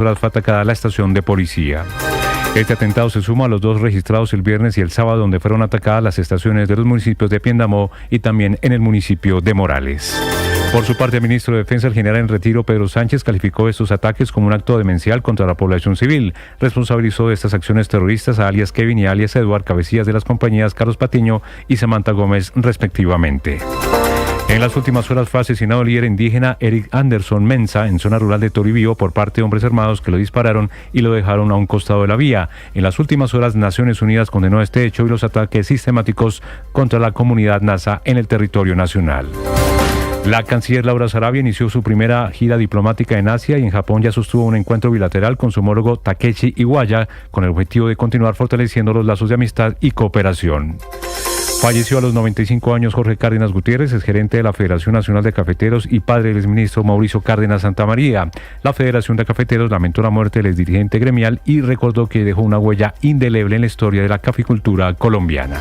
horas fue atacada la estación de policía. Este atentado se suma a los 2 registrados el viernes y el sábado, donde fueron atacadas las estaciones de los municipios de Piendamó y también en el municipio de Morales. Por su parte, el ministro de Defensa, el general en retiro Pedro Sánchez, calificó estos ataques como un acto demencial contra la población civil. Responsabilizó de estas acciones terroristas a alias Kevin y alias Eduard, cabecillas de las compañías Carlos Patiño y Samantha Gómez, respectivamente. En las últimas horas fue asesinado el líder indígena Eric Anderson Mensa en zona rural de Toribío por parte de hombres armados que lo dispararon y lo dejaron a un costado de la vía. En las últimas horas, Naciones Unidas condenó este hecho y los ataques sistemáticos contra la comunidad nasa en el territorio nacional. La canciller Laura Sarabia inició su primera gira diplomática en Asia y en Japón ya sostuvo un encuentro bilateral con su homólogo Takeshi Iwaya con el objetivo de continuar fortaleciendo los lazos de amistad y cooperación. Falleció a los 95 años Jorge Cárdenas Gutiérrez, exgerente de la Federación Nacional de Cafeteros y padre del exministro Mauricio Cárdenas Santamaría. La Federación de Cafeteros lamentó la muerte del exdirigente gremial y recordó que dejó una huella indeleble en la historia de la caficultura colombiana.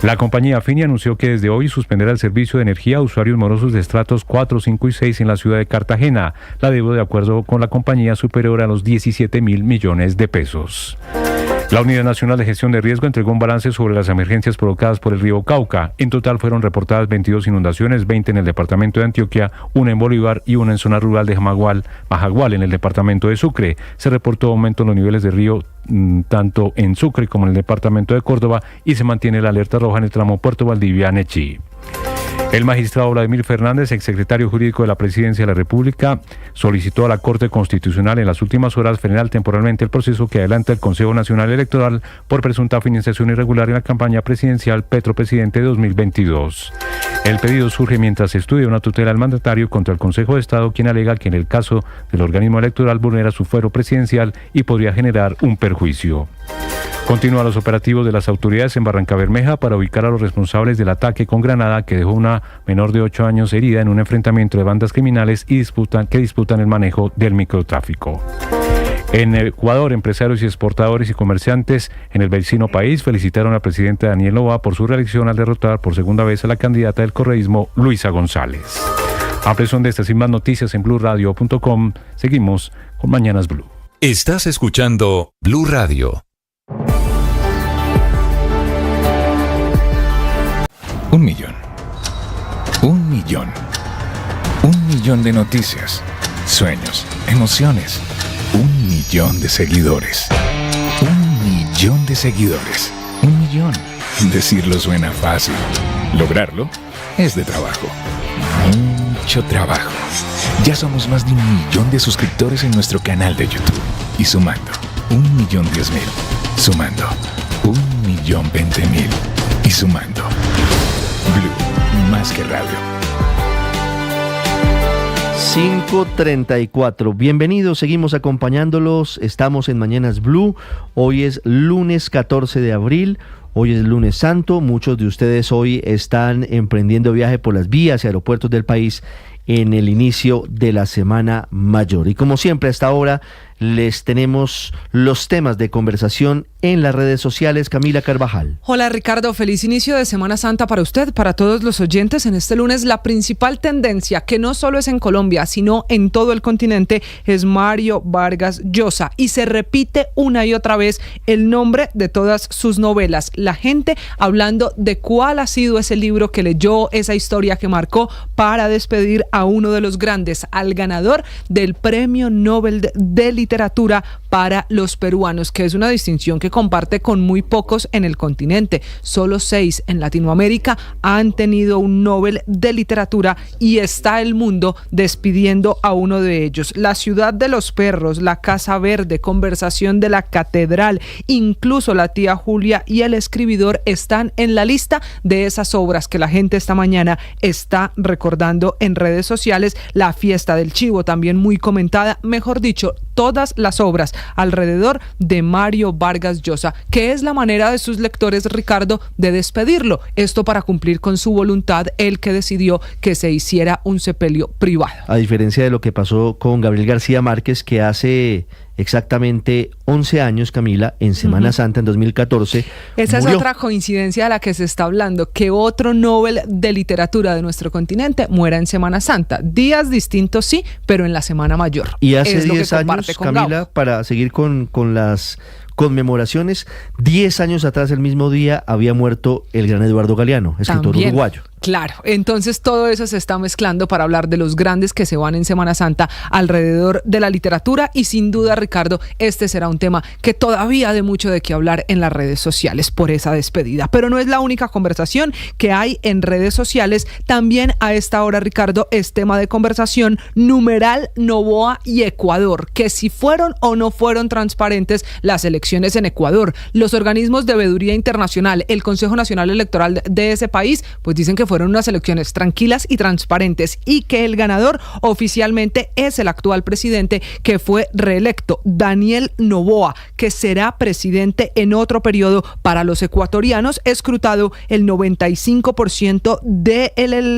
La compañía Fini anunció que desde hoy suspenderá el servicio de energía a usuarios morosos de estratos 4, 5 y 6 en la ciudad de Cartagena. La deuda, de acuerdo con la compañía, superior a los 17.000 millones de pesos. La Unidad Nacional de Gestión de Riesgo entregó un balance sobre las emergencias provocadas por el río Cauca. En total fueron reportadas 22 inundaciones, 20 en el departamento de Antioquia, una en Bolívar y una en zona rural de Majagual en el departamento de Sucre. Se reportó aumento en los niveles de río tanto en Sucre como en el departamento de Córdoba y se mantiene la alerta roja en el tramo Puerto Valdivia-Nechí. El magistrado Vladimir Fernández, exsecretario jurídico de la Presidencia de la República, solicitó a la Corte Constitucional en las últimas horas frenar temporalmente el proceso que adelanta el Consejo Nacional Electoral por presunta financiación irregular en la campaña presidencial Petro Presidente 2022. El pedido surge mientras se estudia una tutela al mandatario contra el Consejo de Estado, quien alega que en el caso del organismo electoral vulnera su fuero presidencial y podría generar un perjuicio. Continúan los operativos de las autoridades en Barrancabermeja para ubicar a los responsables del ataque con granada que dejó una menor de 8 años herida en un enfrentamiento de bandas criminales que disputan el manejo del microtráfico. En Ecuador, empresarios y exportadores y comerciantes en el vecino país felicitaron al presidente Daniel Noboa por su reelección al derrotar por segunda vez a la candidata del correísmo, Luisa González. Ampliación de estas y más noticias en blurradio.com. Seguimos con Mañanas Blue. Estás escuchando Blue Radio. 1 millón. 1 millón. 1 millón de noticias, sueños, emociones. 1 millón de seguidores. 1 millón de seguidores. 1 millón. Decirlo suena fácil. Lograrlo es de trabajo. Mucho trabajo. Ya somos más de 1 millón de suscriptores en nuestro canal de YouTube. Y sumando, 1.010.000. Sumando, 1.020.000. Y sumando. Blue, más que radio. 5:34. Bienvenidos, seguimos acompañándolos. Estamos en Mañanas Blue. Hoy es lunes 14 de abril. Hoy es lunes santo. Muchos de ustedes hoy están emprendiendo viaje por las vías y aeropuertos del país en el inicio de la Semana Mayor. Y como siempre, a esta hora les tenemos los temas de conversación en las redes sociales. Camila Carvajal. Hola Ricardo, feliz inicio de Semana Santa para usted, para todos los oyentes. En este lunes la principal tendencia, que no solo es en Colombia, sino en todo el continente, es Mario Vargas Llosa. Y se repite una y otra vez el nombre de todas sus novelas. La gente hablando de cuál ha sido ese libro que leyó, esa historia que marcó, para despedir a uno de los grandes, al ganador del Premio Nobel de Literatura para los peruanos, que es una distinción que comparte con muy pocos en el continente. Solo 6 en Latinoamérica han tenido un Nobel de Literatura y está el mundo despidiendo a uno de ellos. La ciudad de los perros, La Casa Verde, Conversación de la Catedral, incluso La tía Julia y El escribidor están en la lista de esas obras que la gente esta mañana está recordando en redes sociales. La fiesta del chivo, también muy comentada, mejor dicho, todas las obras alrededor de Mario Vargas Llosa, que es la manera de sus lectores, Ricardo, de despedirlo. Esto para cumplir con su voluntad, el que decidió que se hiciera un sepelio privado. A diferencia de lo que pasó con Gabriel García Márquez, que hace exactamente 11 años, Camila, en Semana Santa, en 2014. Esa murió. es otra coincidencia de la que se está hablando, que otro Nobel de literatura de nuestro continente muera en Semana Santa. Días distintos sí, pero en la Semana Mayor. Y hace Es lo que 10 años, comparte con Camila, Gabo. para seguir con las conmemoraciones, 10 años atrás, el mismo día, había muerto el gran Eduardo Galeano, escritor También, uruguayo. Claro, entonces todo eso se está mezclando para hablar de los grandes que se van en Semana Santa alrededor de la literatura y sin duda, Ricardo, este será un tema que todavía de mucho de qué hablar en las redes sociales por esa despedida. Pero no es la única conversación que hay en redes sociales. También a esta hora, Ricardo, es tema de conversación numeral Noboa y Ecuador, que si fueron o no fueron transparentes las elecciones en Ecuador. Los organismos de veeduría internacional, el Consejo Nacional Electoral de ese país, pues dicen que fueron unas elecciones tranquilas y transparentes y que el ganador oficialmente es el actual presidente que fue reelecto, Daniel Noboa, que será presidente en otro periodo para los ecuatorianos, escrutado el 95% de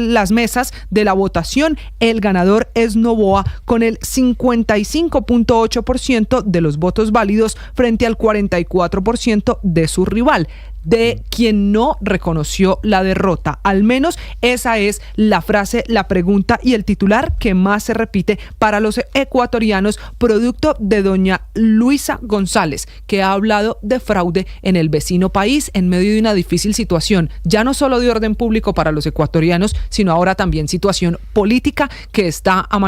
las mesas de la votación. El ganador es Noboa con el 55.8% de los votos válidos frente al 44% de su rival, de quien no reconoció la derrota. Al menos esa es la frase, la pregunta y el titular que más se repite para los ecuatorianos, producto de doña Luisa González, que ha hablado de fraude en el vecino país en medio de una difícil situación, ya no solo de orden público para los ecuatorianos, sino ahora también situación política que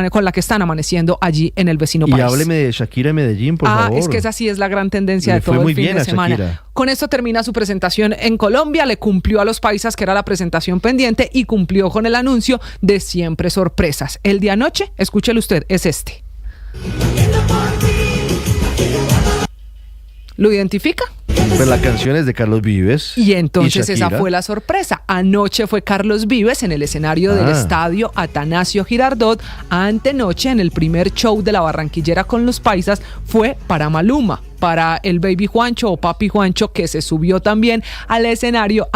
con la que están amaneciendo allí en el vecino país. Y hábleme de Shakira en Medellín, por favor. Es que esa sí es la gran tendencia de Le fue todo muy el fin bien de a semana. Shakira. Con esto termina su presentación en Colombia, le cumplió a los paisas que era la presentación pendiente y cumplió con el anuncio de siempre sorpresas. El de anoche, escúchelo usted, es este. ¿Lo identifica? Pues la canción es de Carlos Vives. Y entonces esa Shakira. fue la sorpresa. Anoche fue Carlos Vives en el escenario del estadio Atanasio Girardot. Antenoche, en el primer show de la Barranquillera con los paisas, fue para Maluma, para el Baby Juancho o Papi Juancho, que se subió también al escenario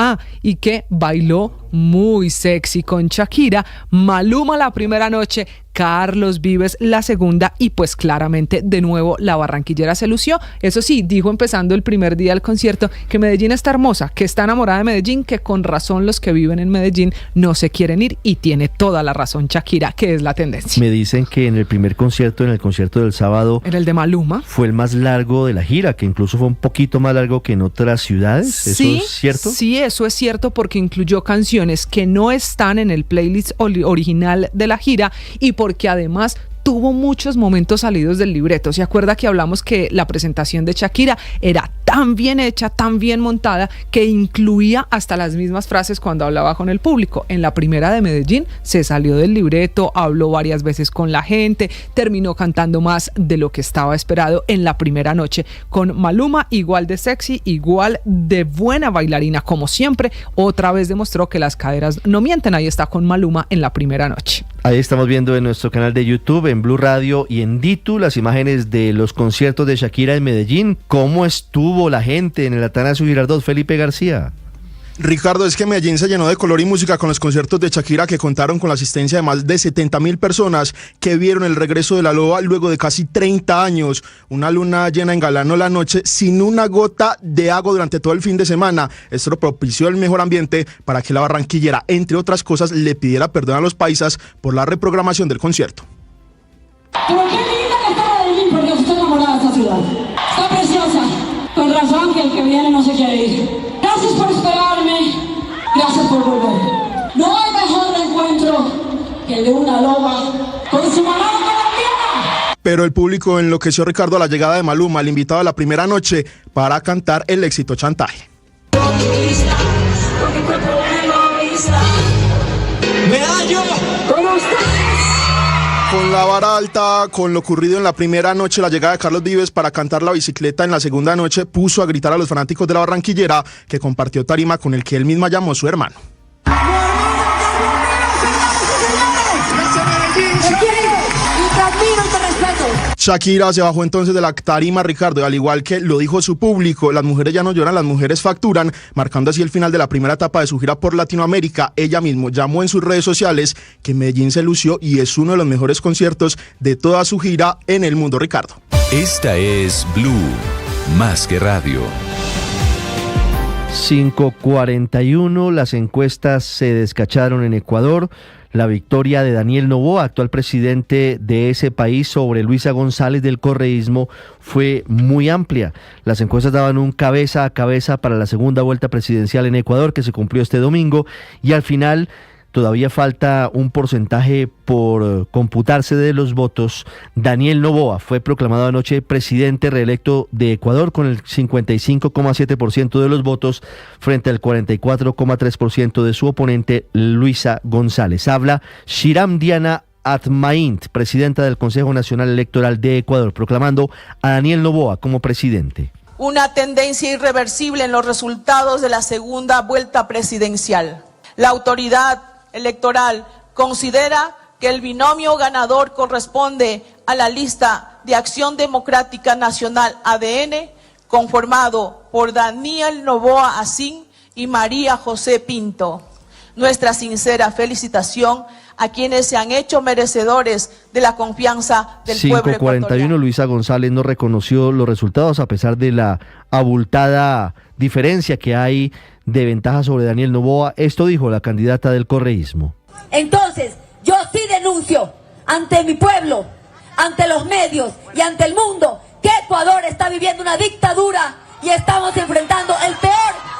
y que bailó muy sexy con Shakira. Maluma la primera noche, Carlos Vives la segunda y pues claramente de nuevo la Barranquillera se lució. Eso sí, dijo empezando el primer día del concierto que Medellín está hermosa, que está enamorada de Medellín, que con razón los que viven en Medellín no se quieren ir, y tiene toda la razón Shakira, que es la tendencia. Me dicen que en el primer concierto, en el concierto del sábado, En el de Maluma. fue el más largo de la gira, que incluso fue un poquito más largo que en otras ciudades. ¿Eso es cierto? Sí, eso es cierto porque incluyó canciones que no están en el playlist original de la gira y porque además tuvo muchos momentos salidos del libreto. ¿Se acuerda que hablamos que la presentación de Shakira era tan bien hecha, tan bien montada, que incluía hasta las mismas frases cuando hablaba con el público? En la primera de Medellín se salió del libreto, habló varias veces con la gente, terminó cantando más de lo que estaba esperado en la primera noche. Con Maluma, igual de sexy, igual de buena bailarina como siempre, otra vez demostró que las caderas no mienten. Ahí está con Maluma en la primera noche. Ahí estamos viendo en nuestro canal de YouTube, en Blue Radio y en Ditu, las imágenes de los conciertos de Shakira en Medellín. ¿Cómo estuvo la gente en el Atanasio Girardot, Felipe García? Ricardo, es que Medellín se llenó de color y música con los conciertos de Shakira, que contaron con la asistencia de más de 70.000 personas que vieron el regreso de la loba luego de casi 30 años. Una luna llena engalanó la noche sin una gota de agua durante todo el fin de semana. Esto propició el mejor ambiente para que la barranquillera, entre otras cosas, le pidiera perdón a los paisas por la reprogramación del concierto. Pero qué linda que está Medellín, porque yo estoy enamorada de esta ciudad. Está preciosa. Con razón que el que viene no se quiere ir. Gracias por esperarme. Gracias por volver. No hay mejor reencuentro que el de una loba con su mamá colombiana. Pero el público enloqueció, Ricardo, a la llegada de Maluma, el invitado de la primera noche, para cantar el éxito Chantaje. Con la vara alta, con lo ocurrido en la primera noche, la llegada de Carlos Vives para cantar La Bicicleta en la segunda noche puso a gritar a los fanáticos de la Barranquillera, que compartió tarima con el que él misma llamó su hermano. Shakira se bajó entonces de la tarima, Ricardo, y al igual que lo dijo su público, las mujeres ya no lloran, las mujeres facturan, marcando así el final de la primera etapa de su gira por Latinoamérica. Ella mismo llamó en sus redes sociales que Medellín se lució y es uno de los mejores conciertos de toda su gira en el mundo, Ricardo. Esta es Blue, más que radio. 5:41, las encuestas se descacharon en Ecuador. La victoria de Daniel Noboa, actual presidente de ese país, sobre Luisa González del correísmo fue muy amplia. Las encuestas daban un cabeza a cabeza para la segunda vuelta presidencial en Ecuador, que se cumplió este domingo, y al final todavía falta un porcentaje por computarse de los votos. Daniel Noboa fue proclamado anoche presidente reelecto de Ecuador con el 55,7% de los votos frente al 44,3% de su oponente Luisa González. Habla Shiram Diana Atmaint, presidenta del Consejo Nacional Electoral de Ecuador, proclamando a Daniel Noboa como presidente. Una tendencia irreversible en los resultados de la segunda vuelta presidencial. La autoridad electoral considera que el binomio ganador corresponde a la lista de Acción Democrática Nacional ADN, conformado por Daniel Noboa Asín y María José Pinto. Nuestra sincera felicitación a quienes se han hecho merecedores de la confianza del pueblo ecuatoriano. 5:41, Luisa González no reconoció los resultados a pesar de la abultada diferencia que hay de ventaja sobre Daniel Noboa. Esto dijo la candidata del correísmo. Entonces, yo sí denuncio ante mi pueblo, ante los medios y ante el mundo que Ecuador está viviendo una dictadura y estamos enfrentando el peor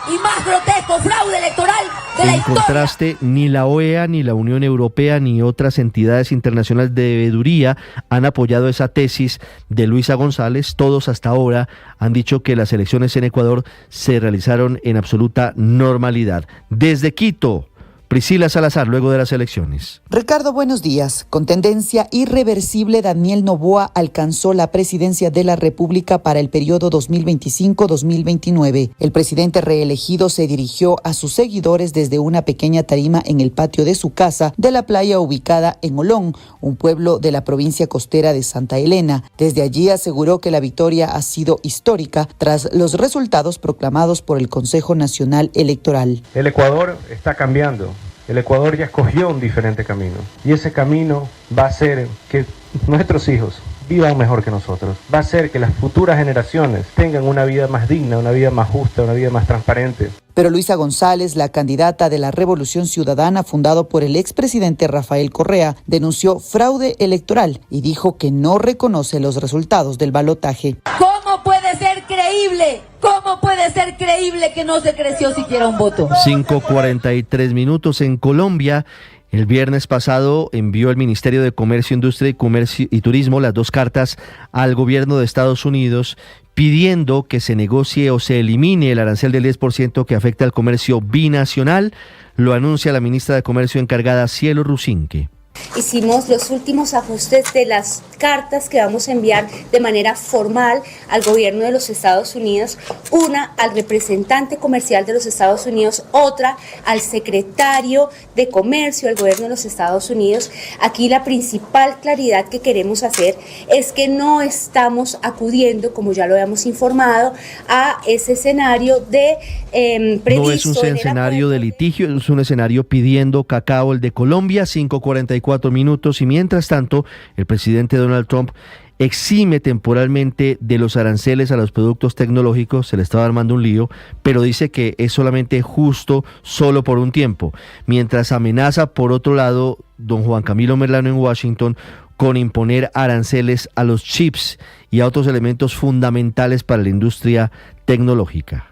y más grotesco fraude electoral de la historia. En contraste, ni la OEA, ni la Unión Europea, ni otras entidades internacionales de veeduría han apoyado esa tesis de Luisa González. Todos hasta ahora han dicho que las elecciones en Ecuador se realizaron en absoluta normalidad. Desde Quito, Priscila Salazar, luego de las elecciones. Ricardo, buenos días. Con tendencia irreversible, Daniel Noboa alcanzó la presidencia de la República para el periodo 2025-2029. El presidente reelegido se dirigió a sus seguidores desde una pequeña tarima en el patio de su casa de la playa ubicada en Olón, un pueblo de la provincia costera de Santa Elena. Desde allí aseguró que la victoria ha sido histórica tras los resultados proclamados por el Consejo Nacional Electoral. El Ecuador está cambiando. El Ecuador ya escogió un diferente camino y ese camino va a hacer que nuestros hijos vivan mejor que nosotros. Va a hacer que las futuras generaciones tengan una vida más digna, una vida más justa, una vida más transparente. Pero Luisa González, la candidata de la Revolución Ciudadana fundado por el expresidente Rafael Correa, denunció fraude electoral y dijo que no reconoce los resultados del balotaje. ¿Cómo puede ser creíble? ¿Cómo puede ser creíble que no se creció siquiera un voto? 5:43 en Colombia. El viernes pasado envió el Ministerio de Comercio, Industria y Turismo las dos cartas al gobierno de Estados Unidos pidiendo que se negocie o se elimine el arancel del 10% que afecta al comercio binacional. Lo anuncia la ministra de Comercio encargada, Cielo Rusinque. Hicimos los últimos ajustes de las cartas que vamos a enviar de manera formal al gobierno de los Estados Unidos, una al representante comercial de los Estados Unidos, otra al secretario de Comercio del gobierno de los Estados Unidos. Aquí la principal claridad que queremos hacer es que no estamos acudiendo, como ya lo habíamos informado, a ese escenario de previsto. No es un escenario de litigio, es un escenario pidiendo cacao, el de Colombia. 5:44 y mientras tanto el presidente Donald Trump exime temporalmente de los aranceles a los productos tecnológicos. Se le estaba armando un lío, pero dice que es solamente justo, solo por un tiempo, mientras amenaza por otro lado don Juan Camilo Merlano en Washington con imponer aranceles a los chips y a otros elementos fundamentales para la industria tecnológica.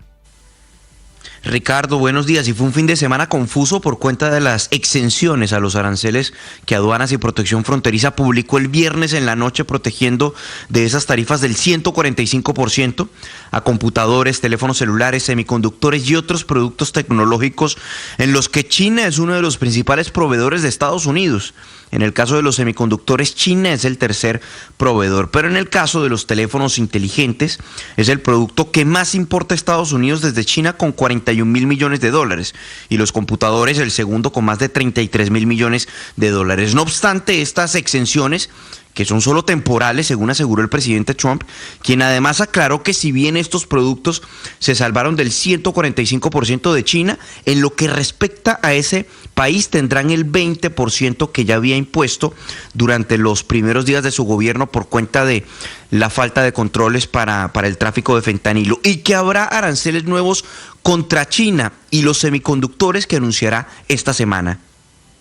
Ricardo, buenos días. Y fue un fin de semana confuso por cuenta de las exenciones a los aranceles que Aduanas y Protección Fronteriza publicó el viernes en la noche, protegiendo de esas tarifas del 145% a computadores, teléfonos celulares, semiconductores y otros productos tecnológicos en los que China es uno de los principales proveedores de Estados Unidos. En el caso de los semiconductores, China es el tercer proveedor, pero en el caso de los teléfonos inteligentes, es el producto que más importa a Estados Unidos desde China, con 41.000 millones de dólares, y los computadores el segundo con más de 33.000 millones de dólares. No obstante, estas exenciones que son solo temporales, según aseguró el presidente Trump, quien además aclaró que si bien estos productos se salvaron del 145% de China, en lo que respecta a ese país tendrán el 20% que ya había impuesto durante los primeros días de su gobierno por cuenta de la falta de controles para el tráfico de fentanilo, y que habrá aranceles nuevos contra China y los semiconductores que anunciará esta semana.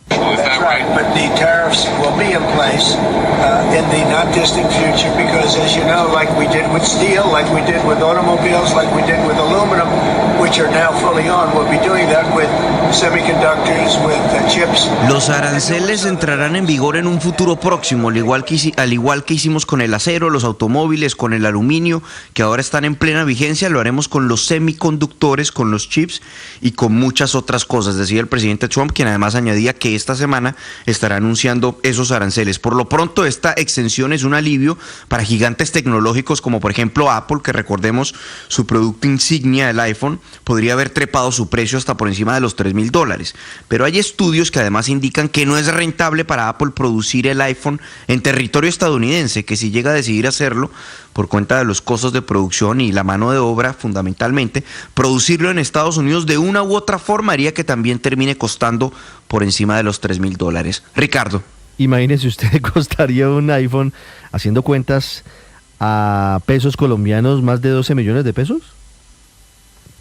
That's right, but the tariffs will be in place in the not distant future because, as you know, like we did with steel, like we did with automobiles, like we did with aluminum, which are now fully on, we'll be doing that with semiconductors, with chips. Los aranceles entrarán en vigor en un futuro próximo, al igual que hicimos con el acero, los automóviles, con el aluminio, que ahora están en plena vigencia. Lo haremos con los semiconductores, con los chips y con muchas otras cosas, decía el presidente Trump, quien además añadía que esta semana estará anunciando esos aranceles. Por lo pronto, esta exención es un alivio para gigantes tecnológicos como por ejemplo Apple, que recordemos su producto insignia, el iPhone, podría haber trepado su precio hasta por encima de los $3,000. Pero hay estudios que además indican que no es rentable para Apple producir el iPhone en territorio estadounidense, que si llega a decidir hacerlo por cuenta de los costos de producción y la mano de obra, fundamentalmente, producirlo en Estados Unidos de una u otra forma haría que también termine costando por encima de los $3,000. Ricardo. Imagínese usted, costaría un iPhone, haciendo cuentas a pesos colombianos, más de 12 millones de pesos.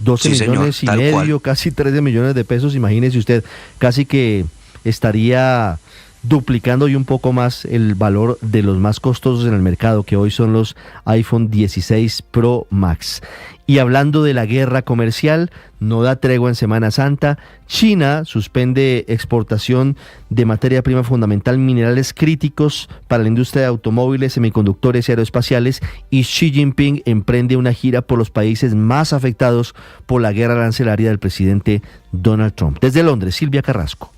12 sí, millones señor, y medio, cual. casi 13 millones de pesos. Imagínese usted, casi que estaría duplicando y un poco más el valor de los más costosos en el mercado, que hoy son los iPhone 16 Pro Max. Y hablando de la guerra comercial, no da tregua en Semana Santa. China suspende exportación de materia prima fundamental, minerales críticos para la industria de automóviles, semiconductores y aeroespaciales, y Xi Jinping emprende una gira por los países más afectados por la guerra arancelaria del presidente Donald Trump. Desde Londres, Silvia Carrasco.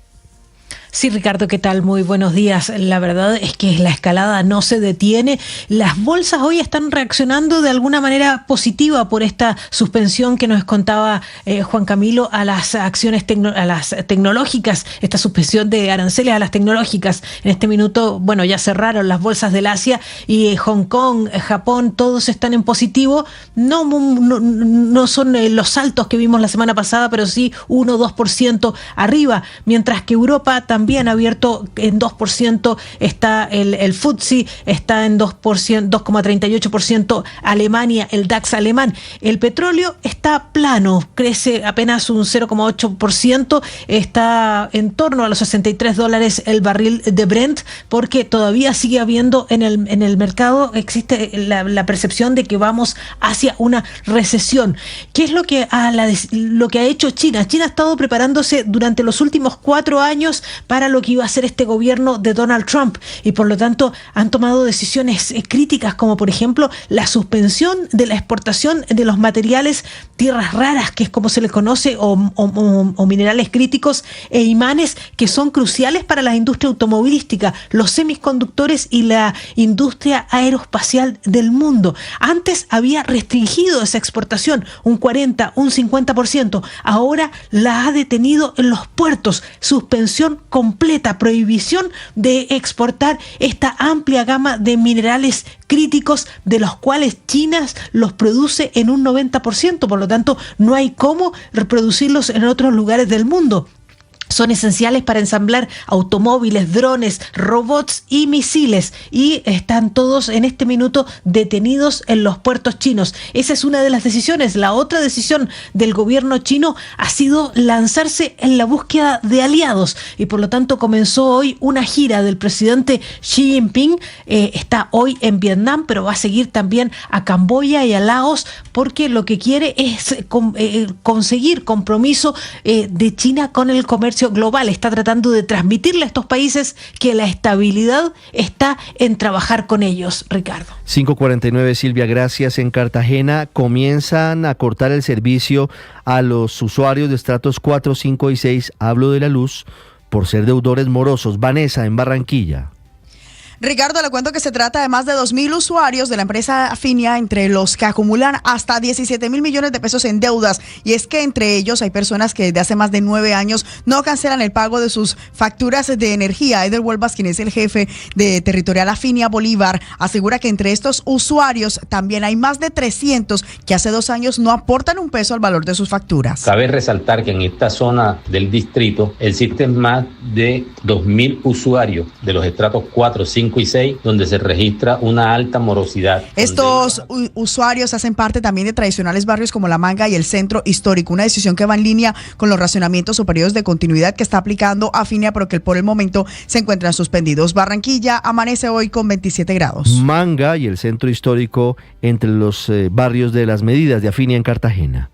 Sí, Ricardo, ¿qué tal? Muy buenos días. La verdad es que la escalada no se detiene. Las bolsas hoy están reaccionando de alguna manera positiva por esta suspensión que nos contaba Juan Camilo a las acciones a las tecnológicas, esta suspensión de aranceles a las tecnológicas. En este minuto, bueno, ya cerraron las bolsas del Asia y Hong Kong, Japón, todos están en positivo. No son los saltos que vimos la semana pasada, pero sí 1 o 2% arriba, mientras que Europa también ha abierto en 2%, está el FTSE, está en 2,38%, Alemania, el DAX alemán. El petróleo está plano, crece apenas un 0,8%, está en torno a los $63 el barril de Brent, porque todavía sigue habiendo en el mercado, existe la percepción de que vamos hacia una recesión. ¿Qué es lo que ha hecho China? China ha estado preparándose durante los últimos 4 años para lo que iba a ser este gobierno de Donald Trump, y por lo tanto han tomado decisiones críticas, como por ejemplo la suspensión de la exportación de los materiales tierras raras, que es como se les conoce, o minerales críticos e imanes que son cruciales para la industria automovilística, los semiconductores y la industria aeroespacial del mundo. Antes había restringido esa exportación un 40, un 50%, ahora la ha detenido en los puertos, suspensión completa, prohibición de exportar esta amplia gama de minerales críticos, de los cuales China los produce en un 90%, por lo tanto no hay cómo reproducirlos en otros lugares del mundo. Son esenciales para ensamblar automóviles, drones, robots y misiles, y están todos en este minuto detenidos en los puertos chinos. Esa es una de las decisiones. La otra decisión del gobierno chino ha sido lanzarse en la búsqueda de aliados, y por lo tanto comenzó hoy una gira del presidente Xi Jinping. Está hoy en Vietnam, pero va a seguir también a Camboya y a Laos, porque lo que quiere es conseguir compromiso de China con el comercio global. Está tratando de transmitirle a estos países que la estabilidad está en trabajar con ellos. Ricardo. 5:49, Silvia, gracias. En Cartagena comienzan a cortar el servicio a los usuarios de estratos 4, 5 y 6, hablo de la luz, por ser deudores morosos. Vanessa, en Barranquilla. Ricardo, le cuento que se trata de más de 2.000 usuarios de la empresa Afinia, entre los que acumulan hasta 17.000 millones de pesos en deudas. Y es que entre ellos hay personas que desde hace más de 9 años no cancelan el pago de sus facturas de energía. Eder Huelvas, quien es el jefe de Territorial Afinia Bolívar, asegura que entre estos usuarios también hay más de 300 que hace 2 años no aportan un peso al valor de sus facturas. Cabe resaltar que en esta zona del distrito existen más de 2.000 usuarios de los estratos 4, 5 y 6, donde se registra una alta morosidad. Estos usuarios hacen parte también de tradicionales barrios como La Manga y el Centro Histórico, una decisión que va en línea con los racionamientos o periodos de continuidad que está aplicando Afinia, pero que por el momento se encuentran suspendidos. Barranquilla amanece hoy con 27 grados. Manga y el Centro Histórico entre los barrios de las medidas de Afinia en Cartagena.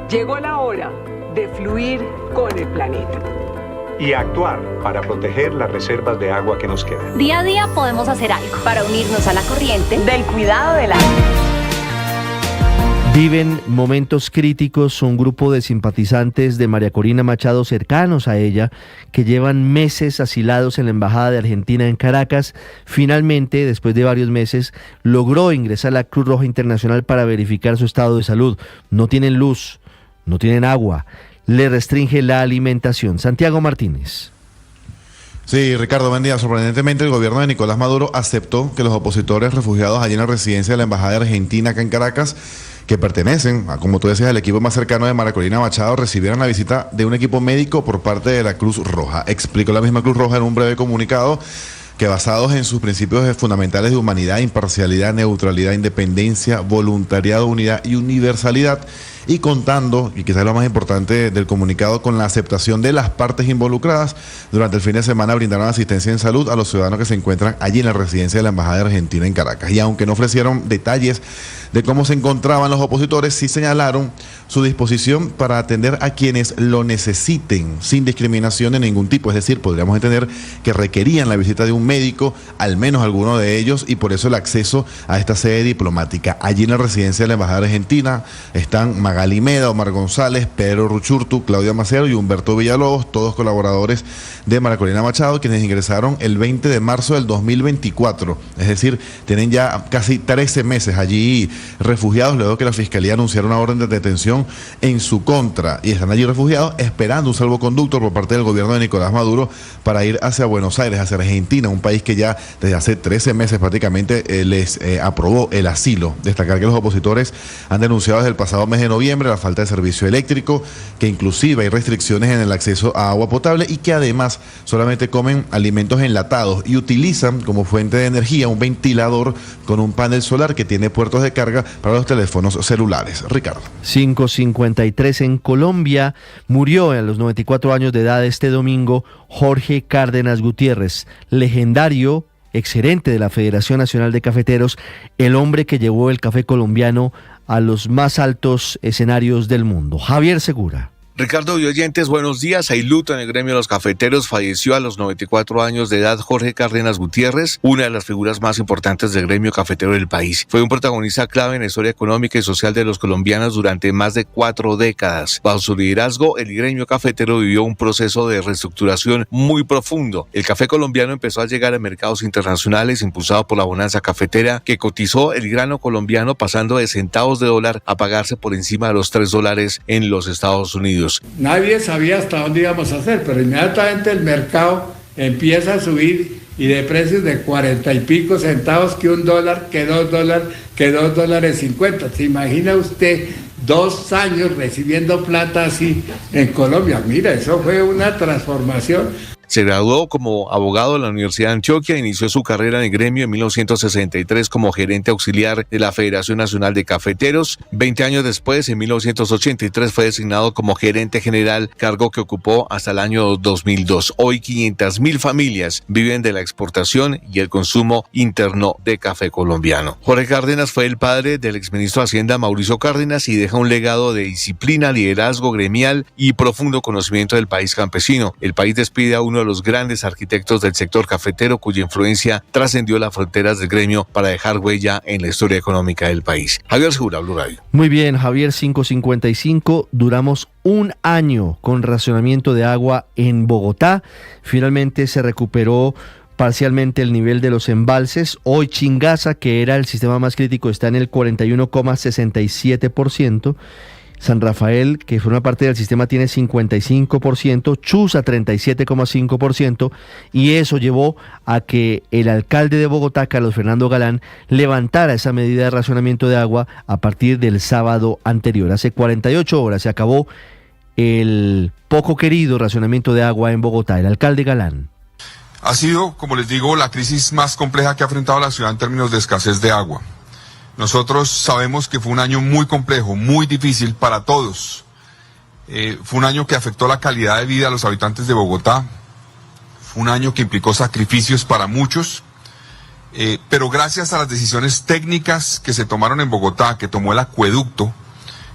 Llegó la hora de fluir con el planeta y actuar para proteger las reservas de agua que nos quedan. Día a día podemos hacer algo para unirnos a la corriente del cuidado del agua. Viven momentos críticos un grupo de simpatizantes de María Corina Machado cercanos a ella, que llevan meses asilados en la Embajada de Argentina en Caracas. Finalmente, después de varios meses, logró ingresar a la Cruz Roja Internacional para verificar su estado de salud. No tienen luz, no tienen agua, le restringe la alimentación. Santiago Martínez. Sí, Ricardo, buen día. Sorprendentemente, el gobierno de Nicolás Maduro aceptó que los opositores refugiados allí en la residencia de la Embajada de Argentina acá en Caracas, que pertenecen, como tú decías, al equipo más cercano de María Corina Machado, recibieron la visita de un equipo médico por parte de la Cruz Roja. Explicó la misma Cruz Roja en un breve comunicado que, basados en sus principios fundamentales de humanidad, imparcialidad, neutralidad, independencia, voluntariado, unidad y universalidad, y contando, y quizás lo más importante del comunicado, con la aceptación de las partes involucradas, durante el fin de semana brindaron asistencia en salud a los ciudadanos que se encuentran allí en la residencia de la Embajada de Argentina en Caracas. Y aunque no ofrecieron detalles de cómo se encontraban los opositores, sí señalaron su disposición para atender a quienes lo necesiten, sin discriminación de ningún tipo. Es decir, podríamos entender que requerían la visita de un médico, al menos alguno de ellos, y por eso el acceso a esta sede diplomática. Allí en la residencia de la Embajada de Argentina están Magali Meda, Omar González, Pedro Ruchurtu, Claudia Macero y Humberto Villalobos, todos colaboradores de María Corina Machado, quienes ingresaron el 20 de marzo del 2024. Es decir, tienen ya casi 13 meses allí refugiados, luego que la Fiscalía anunciara una orden de detención en su contra, y están allí refugiados esperando un salvoconducto por parte del gobierno de Nicolás Maduro para ir hacia Buenos Aires, hacia Argentina, un país que ya desde hace 13 meses prácticamente les aprobó el asilo. Destacar que los opositores han denunciado desde el pasado mes de noviembre la falta de servicio eléctrico, que inclusive hay restricciones en el acceso a agua potable y que además solamente comen alimentos enlatados y utilizan como fuente de energía un ventilador con un panel solar que tiene puertos de carga para los teléfonos celulares. Ricardo. 5:53 en Colombia. Murió a los 94 años de edad este domingo Jorge Cárdenas Gutiérrez, legendario exgerente de la Federación Nacional de Cafeteros, el hombre que llevó el café colombiano a los más altos escenarios del mundo. Javier Segura. Ricardo y oyentes, buenos días. Hay luto en el gremio de los cafeteros. Falleció a los 94 años de edad Jorge Cárdenas Gutiérrez, una de las figuras más importantes del gremio cafetero del país. Fue un protagonista clave en la historia económica y social de los colombianos durante más de 4 décadas. Bajo su liderazgo, el gremio cafetero vivió un proceso de reestructuración muy profundo. El café colombiano empezó a llegar a mercados internacionales, impulsado por la bonanza cafetera, que cotizó el grano colombiano pasando de centavos de dólar a pagarse por encima de los $3 en los Estados Unidos. Nadie sabía hasta dónde íbamos a hacer, pero inmediatamente el mercado empieza a subir y de precios de 40 y pico centavos, que $1, que $2, que $2.50. ¿Se imagina usted 2 años recibiendo plata así en Colombia? Mira, eso fue una transformación. Se graduó como abogado de la Universidad de Antioquia, inició su carrera en el gremio en 1963 como gerente auxiliar de la Federación Nacional de Cafeteros. 20 años después, en 1983, fue designado como gerente general, cargo que ocupó hasta el año 2002. Hoy 500.000 familias viven de la exportación y el consumo interno de café colombiano. Jorge Cárdenas fue el padre del exministro de Hacienda Mauricio Cárdenas y deja un legado de disciplina, liderazgo gremial y profundo conocimiento del país campesino. El país despide a uno uno de los grandes arquitectos del sector cafetero, cuya influencia trascendió las fronteras del gremio para dejar huella en la historia económica del país. Javier Segura, Blue Radio. Muy bien, Javier, 5:55. Duramos un año con racionamiento de agua en Bogotá. Finalmente se recuperó parcialmente el nivel de los embalses. Hoy Chingaza, que era el sistema más crítico, está en el 41,67%. San Rafael, que forma parte del sistema, tiene 55%, Chuza 37,5%, y eso llevó a que el alcalde de Bogotá, Carlos Fernando Galán, levantara esa medida de racionamiento de agua a partir del sábado anterior. Hace 48 horas se acabó el poco querido racionamiento de agua en Bogotá. El alcalde Galán. Ha sido, como les digo, la crisis más compleja que ha enfrentado la ciudad en términos de escasez de agua. Nosotros sabemos que fue un año muy complejo, muy difícil para todos. Fue un año que afectó la calidad de vida de los habitantes de Bogotá. Fue un año que implicó sacrificios para muchos. Pero gracias a las decisiones técnicas que se tomaron en Bogotá, que tomó el acueducto,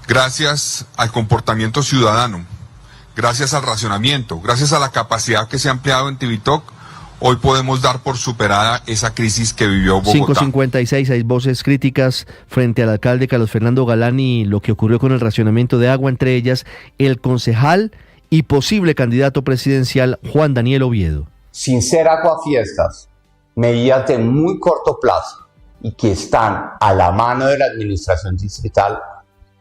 gracias al comportamiento ciudadano, gracias al racionamiento, gracias a la capacidad que se ha ampliado en Tibitoc, hoy podemos dar por superada esa crisis que vivió Bogotá. 5:56, hay voces críticas frente al alcalde Carlos Fernando Galán y lo que ocurrió con el racionamiento de agua, entre ellas el concejal y posible candidato presidencial Juan Daniel Oviedo. Sin ser aguafiestas, medidas de muy corto plazo y que están a la mano de la administración distrital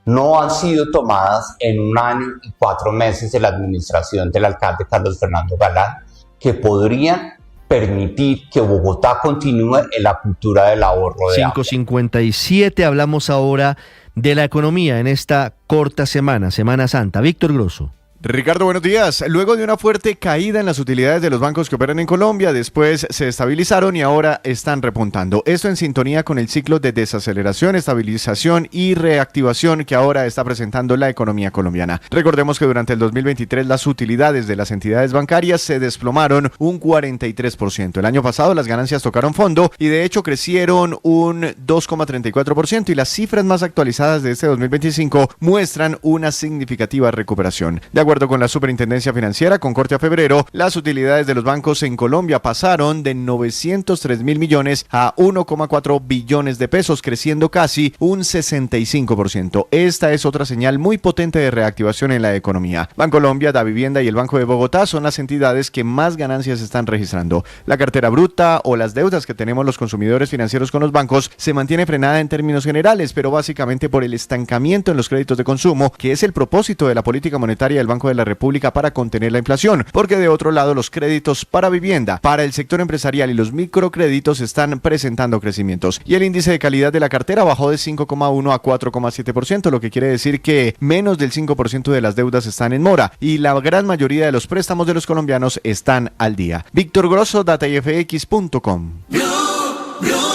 no han sido tomadas en un año y 4 meses de la administración del alcalde Carlos Fernando Galán, que podrían permitir que Bogotá continúe en la cultura del ahorro de agua. 5:57, hablamos ahora de la economía en esta corta semana, Semana Santa. Víctor Grosso. Ricardo, buenos días. Luego de una fuerte caída en las utilidades de los bancos que operan en Colombia, después se estabilizaron y ahora están repuntando. Esto en sintonía con el ciclo de desaceleración, estabilización y reactivación que ahora está presentando la economía colombiana. Recordemos que durante el 2023 las utilidades de las entidades bancarias se desplomaron un 43%. El año pasado las ganancias tocaron fondo y de hecho crecieron un 2,34% y las cifras más actualizadas de este 2025 muestran una significativa recuperación. De acuerdo con la Superintendencia Financiera, con corte a febrero, las utilidades de los bancos en Colombia pasaron de 903.000 millones a 1,4 billones de pesos, creciendo casi un 65%. Esta es otra señal muy potente de reactivación en la economía. Bancolombia, Davivienda y el Banco de Bogotá son las entidades que más ganancias están registrando. La cartera bruta o las deudas que tenemos los consumidores financieros con los bancos se mantiene frenada en términos generales, pero básicamente por el estancamiento en los créditos de consumo, que es el propósito de la política monetaria del Banco de la República para contener la inflación, porque de otro lado los créditos para vivienda, para el sector empresarial y los microcréditos están presentando crecimientos y el índice de calidad de la cartera bajó de 5,1 a 4,7%, lo que quiere decir que menos del 5% de las deudas están en mora y la gran mayoría de los préstamos de los colombianos están al día. Víctor Grosso, datayfx.com. Blue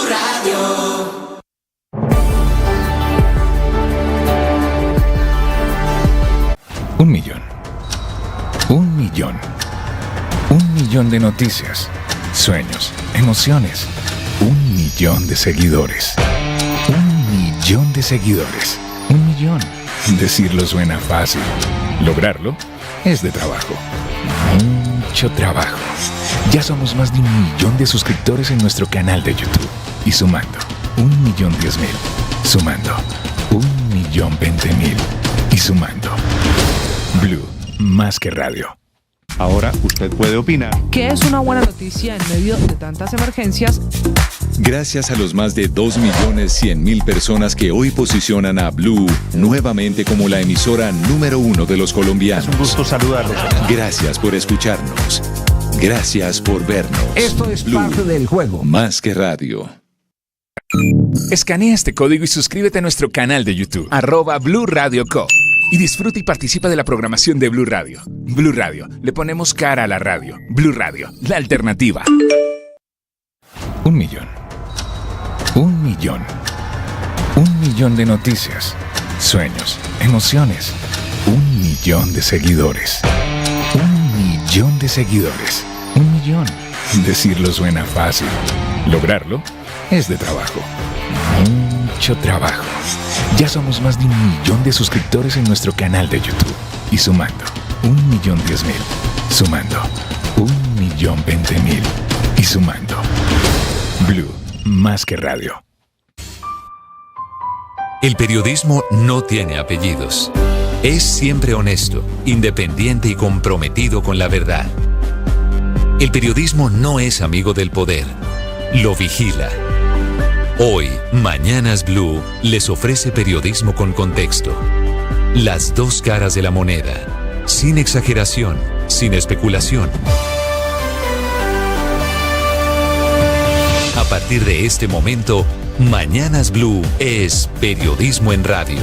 Radio. Un millón. 1 millón de noticias, sueños, emociones. 1 millón de seguidores. 1 millón de seguidores. 1 millón. Decirlo suena fácil. Lograrlo es de trabajo. Mucho trabajo. Ya somos más de 1 millón de suscriptores en nuestro canal de YouTube. Y sumando, 1.010.000. Sumando, 1.020.000. Y sumando. Blue, más que radio. Ahora usted puede opinar. ¿Qué es una buena noticia en medio de tantas emergencias? Gracias a los más de 2.100.000 personas que hoy posicionan a Blue nuevamente como la emisora número 1 de los colombianos. Es un gusto saludarlos. Gracias por escucharnos. Gracias por vernos. Esto es Blue, parte del juego. Más que radio. Escanea este código y suscríbete a nuestro canal de YouTube, @Blue Radio Co. Y disfruta y participa de la programación de Blue Radio. Blue Radio, le ponemos cara a la radio. Blue Radio, la alternativa. 1 millón. 1 millón. 1 millón de noticias, sueños, emociones. 1 millón de seguidores. 1 millón de seguidores. 1 millón. Decirlo suena fácil. Lograrlo es de trabajo. Mucho trabajo. Ya somos más de 1 millón de suscriptores en nuestro canal de YouTube. Y sumando, 1.010.000. Sumando, 1.020.000 y sumando. Blue, más que radio. El periodismo no tiene apellidos. Es siempre honesto, independiente y comprometido con la verdad. El periodismo no es amigo del poder, lo vigila. Hoy, Mañanas Blue les ofrece periodismo con contexto. Las dos caras de la moneda, sin exageración, sin especulación. A partir de este momento, Mañanas Blue es periodismo en radio.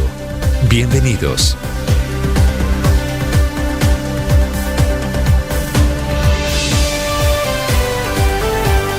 Bienvenidos.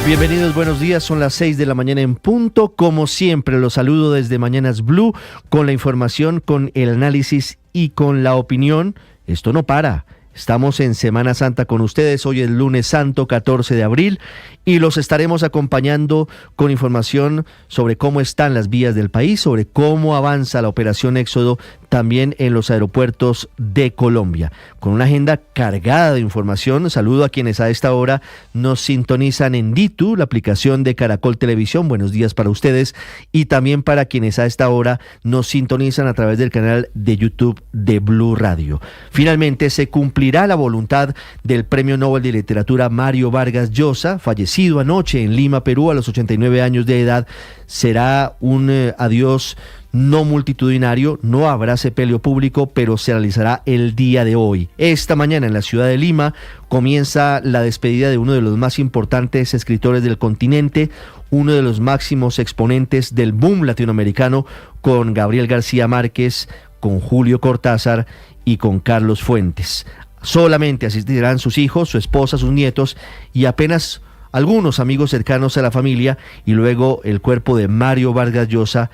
Bienvenidos, buenos días, son las 6 de la mañana en punto. Como siempre, los saludo desde Mañanas Blue con la información, con el análisis y con la opinión. Esto no para. Estamos en Semana Santa con ustedes, hoy es lunes santo 14 de abril y los estaremos acompañando con información sobre cómo están las vías del país, sobre cómo avanza la operación Éxodo también en los aeropuertos de Colombia. Con una agenda cargada de información, saludo a quienes a esta hora nos sintonizan en Ditu, la aplicación de Caracol Televisión, buenos días para ustedes, y también para quienes a esta hora nos sintonizan a través del canal de YouTube de Blue Radio. Finalmente se cumplirá la voluntad del Premio Nobel de Literatura Mario Vargas Llosa, fallecido anoche en Lima, Perú, a los 89 años de edad. Será un adiós no multitudinario, no habrá sepelio público, pero se realizará el día de hoy. Esta mañana en la ciudad de Lima comienza la despedida de uno de los más importantes escritores del continente, uno de los máximos exponentes del boom latinoamericano, con Gabriel García Márquez, con Julio Cortázar y con Carlos Fuentes. Solamente asistirán sus hijos, su esposa, sus nietos y apenas algunos amigos cercanos a la familia, y luego el cuerpo de Mario Vargas Llosa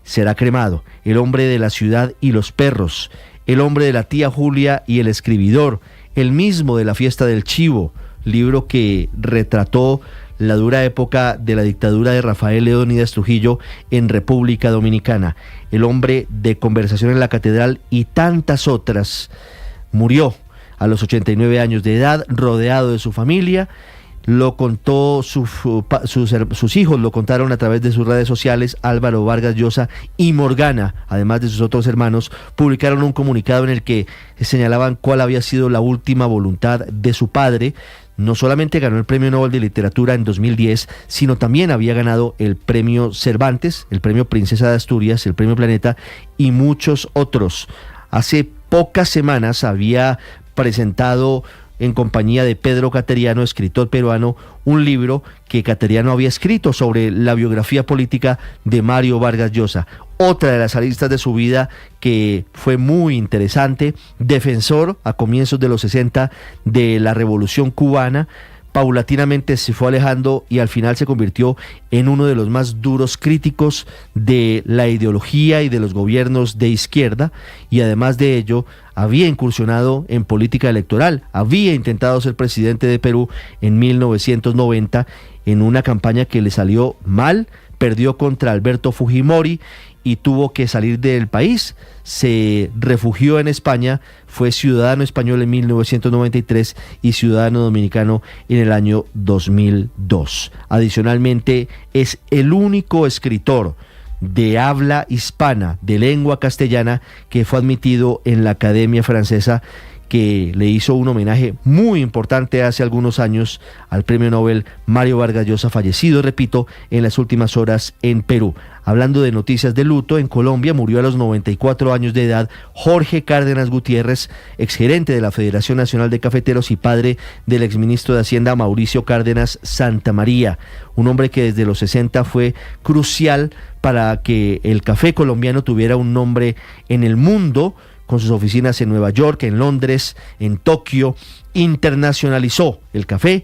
será cremado. El hombre de la ciudad y los perros, el hombre de la tía Julia y el escribidor, el mismo de la fiesta del Chivo, libro que retrató la dura época de la dictadura de Rafael Leónidas Trujillo en República Dominicana, el hombre de Conversación en la Catedral y tantas otras. Murió a los 89 años de edad, rodeado de su familia. Lo contó sus hijos, lo contaron a través de sus redes sociales. Álvaro Vargas Llosa y Morgana, además de sus otros hermanos, publicaron un comunicado en el que señalaban cuál había sido la última voluntad de su padre. No solamente ganó el Premio Nobel de Literatura en 2010, sino también había ganado el Premio Cervantes, el Premio Princesa de Asturias, el Premio Planeta y muchos otros. Hace pocas semanas había presentado en compañía de Pedro Cateriano, escritor peruano, un libro que Cateriano había escrito sobre la biografía política de Mario Vargas Llosa. Otra de las aristas de su vida que fue muy interesante, defensor a comienzos de los 60 de la Revolución Cubana, paulatinamente se fue alejando y al final se convirtió en uno de los más duros críticos de la ideología y de los gobiernos de izquierda, y además de ello había incursionado en política electoral, había intentado ser presidente de Perú en 1990 en una campaña que le salió mal, perdió contra Alberto Fujimori y tuvo que salir del país. Se refugió en España, fue ciudadano español en 1993 y ciudadano dominicano en el año 2002. Adicionalmente, es el único escritor de habla hispana, de lengua castellana, que fue admitido en la Academia Francesa, que le hizo un homenaje muy importante hace algunos años al Premio Nobel Mario Vargas Llosa, fallecido, repito, en las últimas horas en Perú. Hablando de noticias de luto, en Colombia murió a los 94 años de edad Jorge Cárdenas Gutiérrez, exgerente de la Federación Nacional de Cafeteros y padre del exministro de Hacienda Mauricio Cárdenas Santamaría, un hombre que desde los 60 fue crucial para que el café colombiano tuviera un nombre en el mundo, con sus oficinas en Nueva York, en Londres, en Tokio. Internacionalizó el café.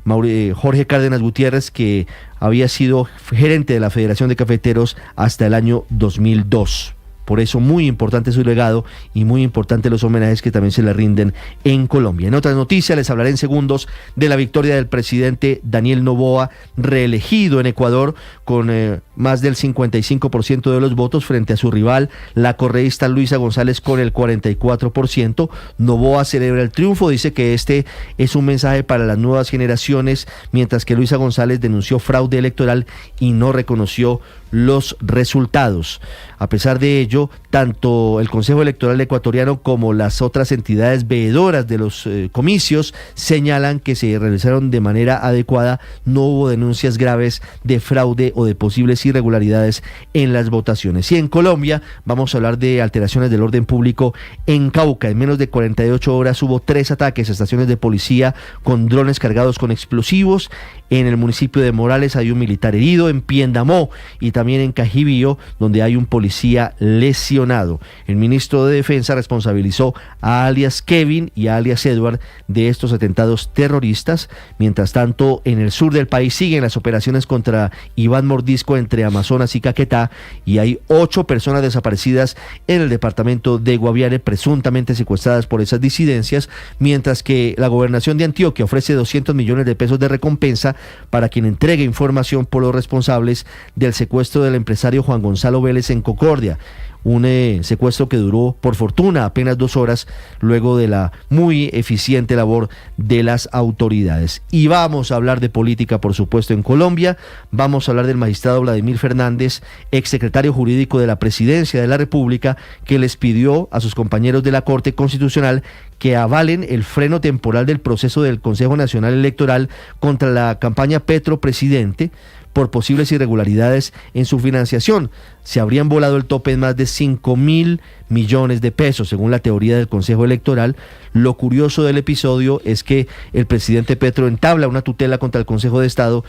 Jorge Cárdenas Gutiérrez, que había sido gerente de la Federación de Cafeteros hasta el año 2002. Por eso muy importante su legado y muy importante los homenajes que también se le rinden en Colombia. En otras noticias les hablaré en segundos de la victoria del presidente Daniel Noboa, reelegido en Ecuador con más del 55% de los votos frente a su rival, la correísta Luisa González, con el 44%. Noboa celebra el triunfo, dice que este es un mensaje para las nuevas generaciones, mientras que Luisa González denunció fraude electoral y no reconoció los resultados. A pesar de ello, tanto el Consejo Electoral Ecuatoriano como las otras entidades veedoras de los comicios señalan que se realizaron de manera adecuada, no hubo denuncias graves de fraude o de posibles irregularidades en las votaciones. Y en Colombia vamos a hablar de alteraciones del orden público en Cauca. En menos de 48 horas hubo 3 ataques a estaciones de policía con drones cargados con explosivos. En el municipio de Morales hay un militar herido, en Piendamó y también en Cajibío, donde hay un policía lesionado. El ministro de Defensa responsabilizó a alias Kevin y a alias Edward de estos atentados terroristas. Mientras tanto, en el sur del país siguen las operaciones contra Iván Mordisco entre Amazonas y Caquetá, y hay 8 personas desaparecidas en el departamento de Guaviare, presuntamente secuestradas por esas disidencias, mientras que la gobernación de Antioquia ofrece 200 millones de pesos de recompensa para quien entregue información por los responsables del secuestro del empresario Juan Gonzalo Vélez en Concordia. Un secuestro que duró, por fortuna, apenas 2 horas, luego de la muy eficiente labor de las autoridades. Y vamos a hablar de política, por supuesto, en Colombia. Vamos a hablar del magistrado Vladimir Fernández, exsecretario jurídico de la Presidencia de la República, que les pidió a sus compañeros de la Corte Constitucional que avalen el freno temporal del proceso del Consejo Nacional Electoral contra la campaña Petro Presidente por posibles irregularidades en su financiación. Se habrían volado el tope en más de 5.000 millones de pesos, según la teoría del Consejo Electoral. Lo curioso del episodio es que el presidente Petro entabla una tutela contra el Consejo de Estado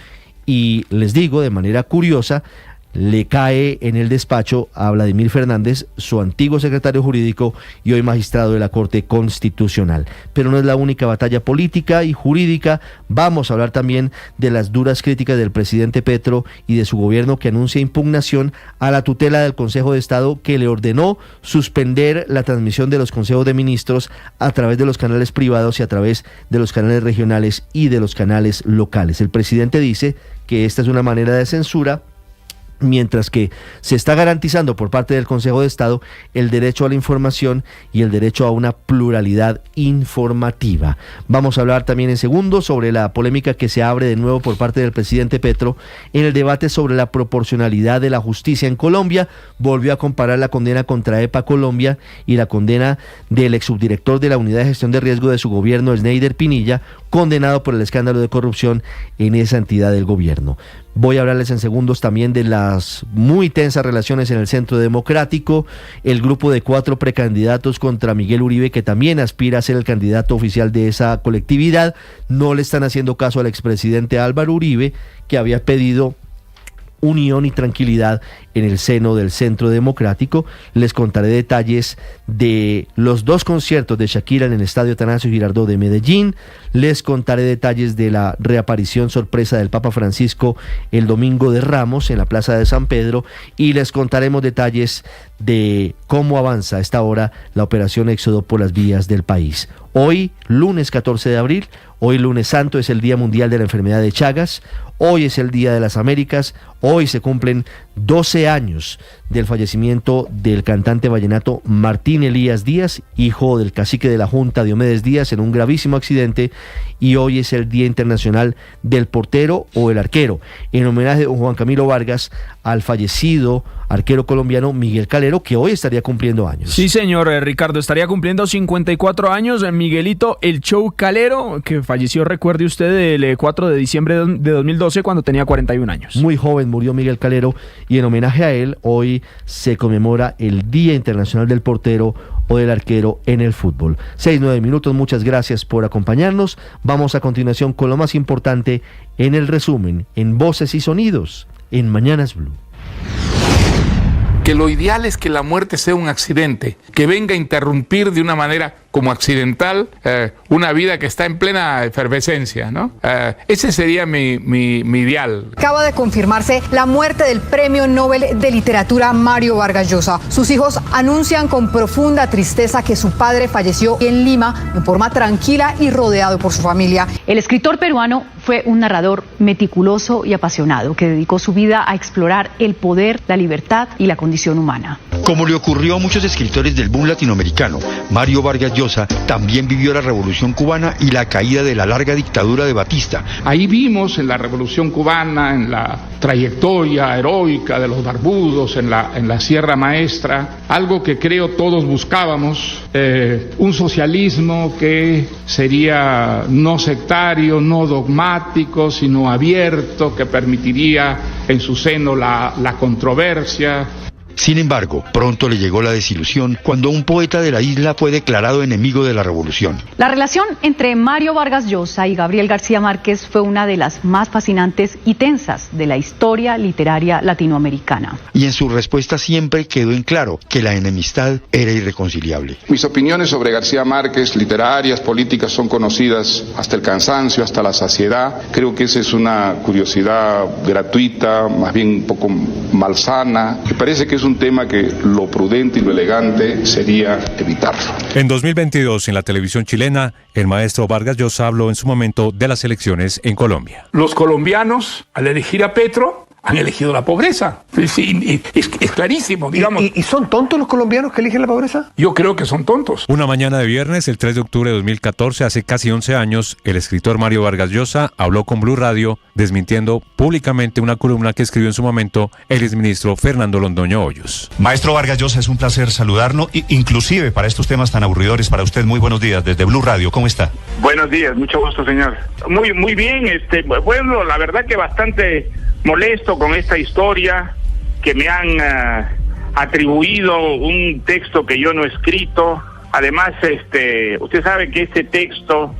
y, les digo, de manera curiosa, le cae en el despacho a Vladimir Fernández, su antiguo secretario jurídico y hoy magistrado de la Corte Constitucional. Pero no es la única batalla política y jurídica. Vamos a hablar también de las duras críticas del presidente Petro y de su gobierno, que anuncia impugnación a la tutela del Consejo de Estado, que le ordenó suspender la transmisión de los consejos de ministros a través de los canales privados y a través de los canales regionales y de los canales locales. El presidente dice que esta es una manera de censura, mientras que se está garantizando por parte del Consejo de Estado el derecho a la información y el derecho a una pluralidad informativa. Vamos a hablar también en segundos sobre la polémica que se abre de nuevo por parte del presidente Petro en el debate sobre la proporcionalidad de la justicia en Colombia. Volvió a comparar la condena contra EPA Colombia y la condena del exsubdirector de la Unidad de Gestión de Riesgo de su gobierno, Sneider Pinilla, condenado por el escándalo de corrupción en esa entidad del gobierno. Voy a hablarles en segundos también de las muy tensas relaciones en el Centro Democrático, el grupo de 4 precandidatos contra Miguel Uribe, que también aspira a ser el candidato oficial de esa colectividad. No le están haciendo caso al expresidente Álvaro Uribe, que había pedido unión y tranquilidad en el seno del Centro Democrático. Les contaré detalles de los 2 conciertos de Shakira en el Estadio Atanasio Girardot de Medellín. Les contaré detalles de la reaparición sorpresa del Papa Francisco el domingo de Ramos en la Plaza de San Pedro, y les contaremos detalles de cómo avanza a esta hora la operación Éxodo por las vías del país. Hoy, lunes 14 de abril, hoy lunes santo, es el Día Mundial de la Enfermedad de Chagas. Hoy es el Día de las Américas. Hoy se cumplen 12 años del fallecimiento del cantante vallenato Martín Elías Díaz, hijo del cacique de la Junta Diomedes Díaz, en un gravísimo accidente. Y hoy es el Día Internacional del Portero o el Arquero, en homenaje a Juan Camilo Vargas, al fallecido arquero colombiano Miguel Calero, que hoy estaría cumpliendo años. Sí, señor Ricardo, estaría cumpliendo 54 años Miguelito El Show Calero, que falleció, recuerde usted, el 4 de diciembre de 2012, cuando tenía 41 años. Muy joven murió Miguel Calero, y en homenaje a él hoy se conmemora el Día Internacional del Portero o del Arquero en el fútbol. 6-9 minutos, muchas gracias por acompañarnos. Vamos a continuación con lo más importante en el resumen, en Voces y Sonidos, en Mañanas Blue. Que lo ideal es que la muerte sea un accidente, que venga a interrumpir de una manera como accidental una vida que está en plena efervescencia, ¿no? Ese sería mi ideal. Acaba de confirmarse la muerte del Premio Nobel de Literatura Mario Vargas Llosa. Sus hijos anuncian con profunda tristeza que su padre falleció en Lima en forma tranquila y rodeado por su familia. El escritor peruano fue un narrador meticuloso y apasionado que dedicó su vida a explorar el poder, la libertad y la condición humana. Como le ocurrió a muchos escritores del boom latinoamericano, Mario Vargas Llosa también vivió la Revolución Cubana y la caída de la larga dictadura de Batista. Ahí vimos en la Revolución Cubana, en la trayectoria heroica de los barbudos, en la Sierra Maestra, algo que creo todos buscábamos, un socialismo que sería no sectario, no dogmático, sino abierto, que permitiría en su seno la controversia. Sin embargo, pronto le llegó la desilusión cuando un poeta de la isla fue declarado enemigo de la revolución. La relación entre Mario Vargas Llosa y Gabriel García Márquez fue una de las más fascinantes y tensas de la historia literaria latinoamericana. Y en su respuesta siempre quedó en claro que la enemistad era irreconciliable. Mis opiniones sobre García Márquez, literarias, políticas, son conocidas hasta el cansancio, hasta la saciedad. Creo que esa es una curiosidad gratuita, más bien un poco malsana. Me parece que es un tema que lo prudente y lo elegante sería evitarlo. En 2022, en la televisión chilena, el maestro Vargas Llosa habló en su momento de las elecciones en Colombia. Los colombianos, al elegir a Petro, han elegido la pobreza. Sí, es clarísimo, digamos. ¿Y son tontos los colombianos que eligen la pobreza? Yo creo que son tontos. Una mañana de viernes, el 3 de octubre de 2014, hace casi 11 años, el escritor Mario Vargas Llosa habló con Blue Radio, desmintiendo públicamente una columna que escribió en su momento el exministro Fernando Londoño Hoyos. Maestro Vargas Llosa, es un placer saludarlo, inclusive para estos temas tan aburridores. Para usted, muy buenos días desde Blue Radio. ¿Cómo está? Buenos días, mucho gusto, señor. Muy bien, bueno, la verdad que bastante molesto con esta historia, que me han atribuido un texto que yo no he escrito. Además, usted sabe que este texto,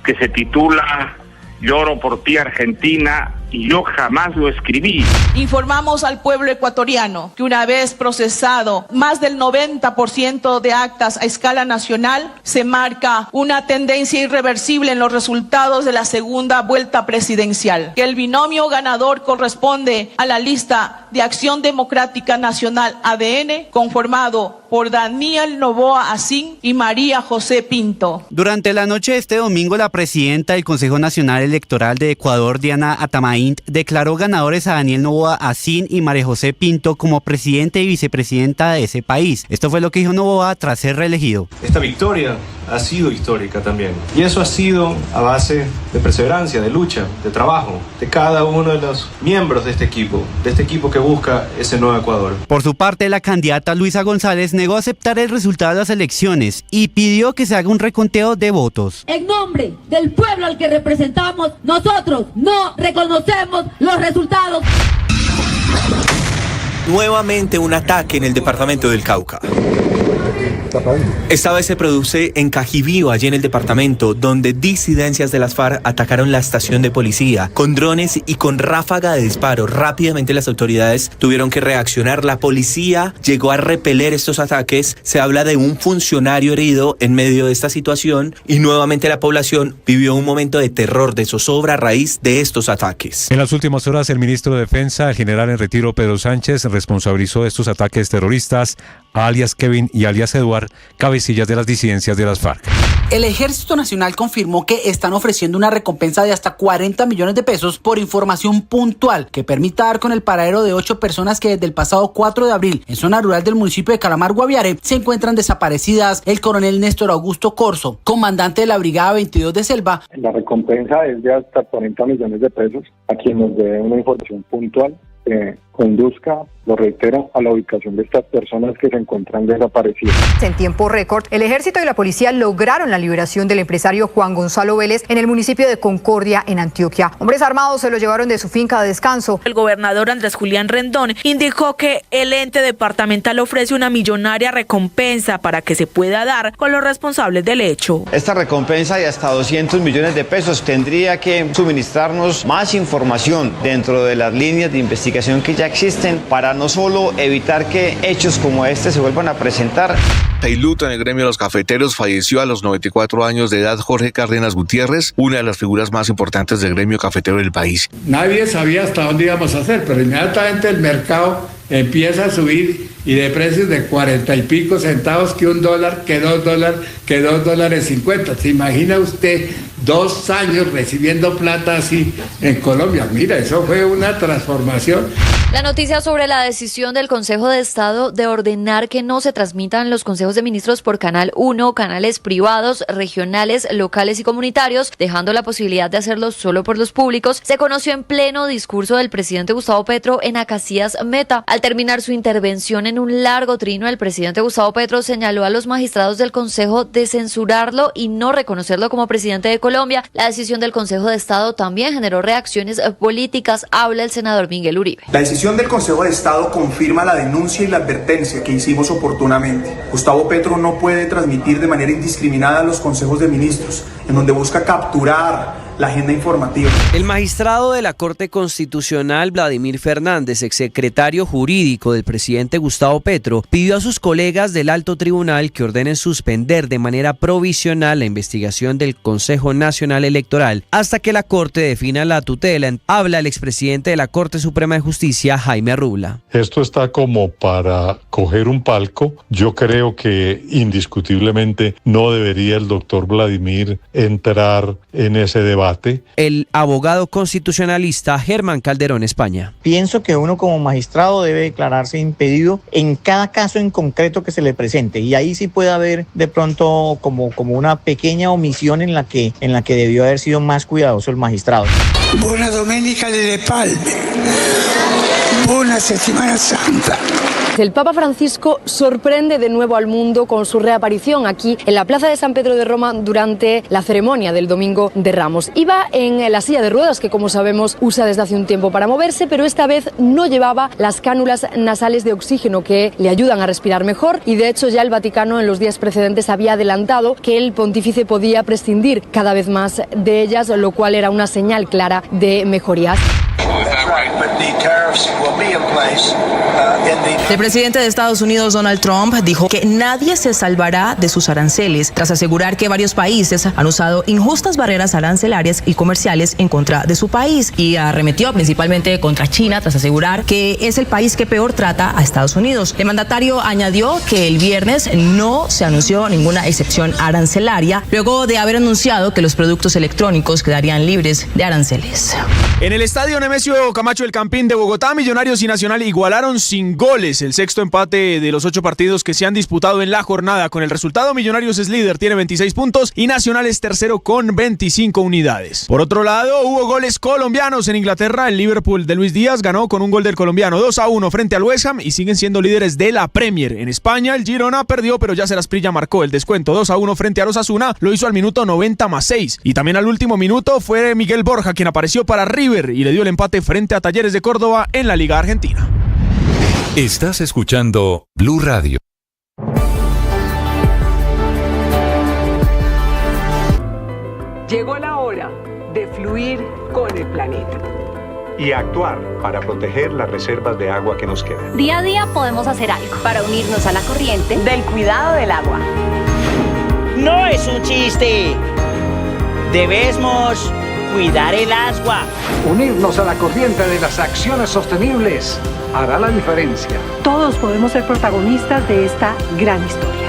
que se titula Lloro por ti, Argentina, y yo jamás lo escribí. Informamos al pueblo ecuatoriano que una vez procesado más del 90% de actas a escala nacional, se marca una tendencia irreversible en los resultados de la segunda vuelta presidencial. Que el binomio ganador corresponde a la lista de Acción Democrática Nacional ADN, conformado por Daniel Noboa Asín y María José Pinto. Durante la noche de este domingo, la presidenta del Consejo Nacional Electoral de Ecuador, Diana Atamaín, declaró ganadores a Daniel Noboa Asín y María José Pinto como presidente y vicepresidenta de ese país. Esto fue lo que dijo Noboa tras ser reelegido. Esta victoria ha sido histórica también. Y eso ha sido a base de perseverancia, de lucha, de trabajo, de cada uno de los miembros de este equipo que busca ese nuevo Ecuador. Por su parte, la candidata Luisa González negó aceptar el resultado de las elecciones y pidió que se haga un reconteo de votos. En nombre del pueblo al que representamos, nosotros no reconocemos los resultados. Nuevamente un ataque en el departamento del Cauca. Esta vez se produce en Cajibío, allí en el departamento, donde disidencias de las FARC atacaron la estación de policía con drones y con ráfaga de disparo. Rápidamente las autoridades tuvieron que reaccionar. La policía llegó a repeler estos ataques. Se habla de un funcionario herido en medio de esta situación y nuevamente la población vivió un momento de terror, de zozobra a raíz de estos ataques. En las últimas horas, el ministro de Defensa, el general en retiro Pedro Sánchez, responsabilizó de estos ataques terroristas a alias Kevin y alias Eduard, cabecillas de las disidencias de las FARC. El Ejército Nacional confirmó que están ofreciendo una recompensa de hasta 40 millones de pesos por información puntual que permita dar con el paradero de 8 personas que desde el pasado 4 de abril en zona rural del municipio de Calamar, Guaviare, se encuentran desaparecidas. El coronel Néstor Augusto Corso, comandante de la Brigada 22 de Selva. La recompensa es de hasta 40 millones de pesos a quien nos dé una información puntual que conduzca, lo reitero, a la ubicación de estas personas que se encuentran desaparecidas. En tiempo récord, el Ejército y la Policía lograron la liberación del empresario Juan Gonzalo Vélez en el municipio de Concordia, en Antioquia. Hombres armados se lo llevaron de su finca de descanso. El gobernador Andrés Julián Rendón indicó que el ente departamental ofrece una millonaria recompensa para que se pueda dar con los responsables del hecho. Esta recompensa de hasta 200 millones de pesos tendría que suministrarnos más información dentro de las líneas de investigación investigación que ya existen para no solo evitar que hechos como este se vuelvan a presentar. Hay luto en el gremio de los cafeteros. Falleció a los 94 años de edad Jorge Cárdenas Gutiérrez, una de las figuras más importantes del gremio cafetero del país. Nadie sabía hasta dónde íbamos a hacer, pero inmediatamente el mercado empieza a subir y de precios de 40 y pico centavos, que $1, que $2, que $2.50. ¿Se imagina usted 2 años recibiendo plata así en Colombia? Mira, eso fue una transformación. La noticia sobre la decisión del Consejo de Estado de ordenar que no se transmitan los consejos de ministros por Canal 1, canales privados, regionales, locales y comunitarios, dejando la posibilidad de hacerlo solo por los públicos, se conoció en pleno discurso del presidente Gustavo Petro en Acacias Meta. Al terminar su intervención en un largo trino, el presidente Gustavo Petro señaló a los magistrados del Consejo de censurarlo y no reconocerlo como presidente de Colombia. La decisión del Consejo de Estado también generó reacciones políticas. Habla el senador Miguel Uribe. La decisión del Consejo de Estado confirma la denuncia y la advertencia que hicimos oportunamente. Gustavo Petro no puede transmitir de manera indiscriminada los consejos de ministros, en donde busca capturar la agenda informativa. El magistrado de la Corte Constitucional, Vladimir Fernández, exsecretario jurídico del presidente Gustavo Petro, pidió a sus colegas del alto tribunal que ordenen suspender de manera provisional la investigación del Consejo Nacional Electoral hasta que la Corte defina la tutela. Habla el expresidente de la Corte Suprema de Justicia, Jaime Arrubla. Esto está como para coger un palco. Yo creo que indiscutiblemente no debería el doctor Vladimir entrar en ese debate. El abogado constitucionalista Germán Calderón, España. Pienso que uno como magistrado debe declararse impedido en cada caso en concreto que se le presente, y ahí sí puede haber de pronto como una pequeña omisión en la que debió haber sido más cuidadoso el magistrado. Buona domenica delle Palme. Buona Settimana Santa. El Papa Francisco sorprende de nuevo al mundo con su reaparición aquí en la Plaza de San Pedro de Roma durante la ceremonia del Domingo de Ramos. Iba en la silla de ruedas que, como sabemos, usa desde hace un tiempo para moverse, pero esta vez no llevaba las cánulas nasales de oxígeno que le ayudan a respirar mejor, y de hecho ya el Vaticano en los días precedentes había adelantado que el pontífice podía prescindir cada vez más de ellas, lo cual era una señal clara de mejorías. El presidente de Estados Unidos, Donald Trump, dijo que nadie se salvará de sus aranceles, tras asegurar que varios países han usado injustas barreras arancelarias y comerciales en contra de su país, y arremetió principalmente contra China, tras asegurar que es el país que peor trata a Estados Unidos. El mandatario añadió que el viernes no se anunció ninguna excepción arancelaria, luego de haber anunciado que los productos electrónicos quedarían libres de aranceles. En el estadio Nemesio Camacho El Campín de Bogotá, Millonarios y Nacional igualaron sin goles el sexto empate de los 8 partidos que se han disputado en la jornada. Con el resultado, Millonarios es líder, tiene 26 puntos y Nacional es tercero con 25 unidades. Por otro lado, hubo goles colombianos en Inglaterra. El Liverpool de Luis Díaz ganó con un gol del colombiano 2-1 frente al West Ham y siguen siendo líderes de la Premier. En España, el Girona perdió, pero Yacer Asprilla marcó el descuento 2-1 frente a Osasuna. Lo hizo al minuto 90+6. Y también al último minuto fue Miguel Borja quien apareció para River y le dio el empate frente a Talleres de Córdoba en la Liga Argentina. Estás escuchando Blue Radio. Llegó la hora de fluir con el planeta y actuar para proteger las reservas de agua que nos quedan. Día a día podemos hacer algo para unirnos a la corriente del cuidado del agua. No es un chiste. Debemos cuidar el agua. Unirnos a la corriente de las acciones sostenibles hará la diferencia. Todos podemos ser protagonistas de esta gran historia.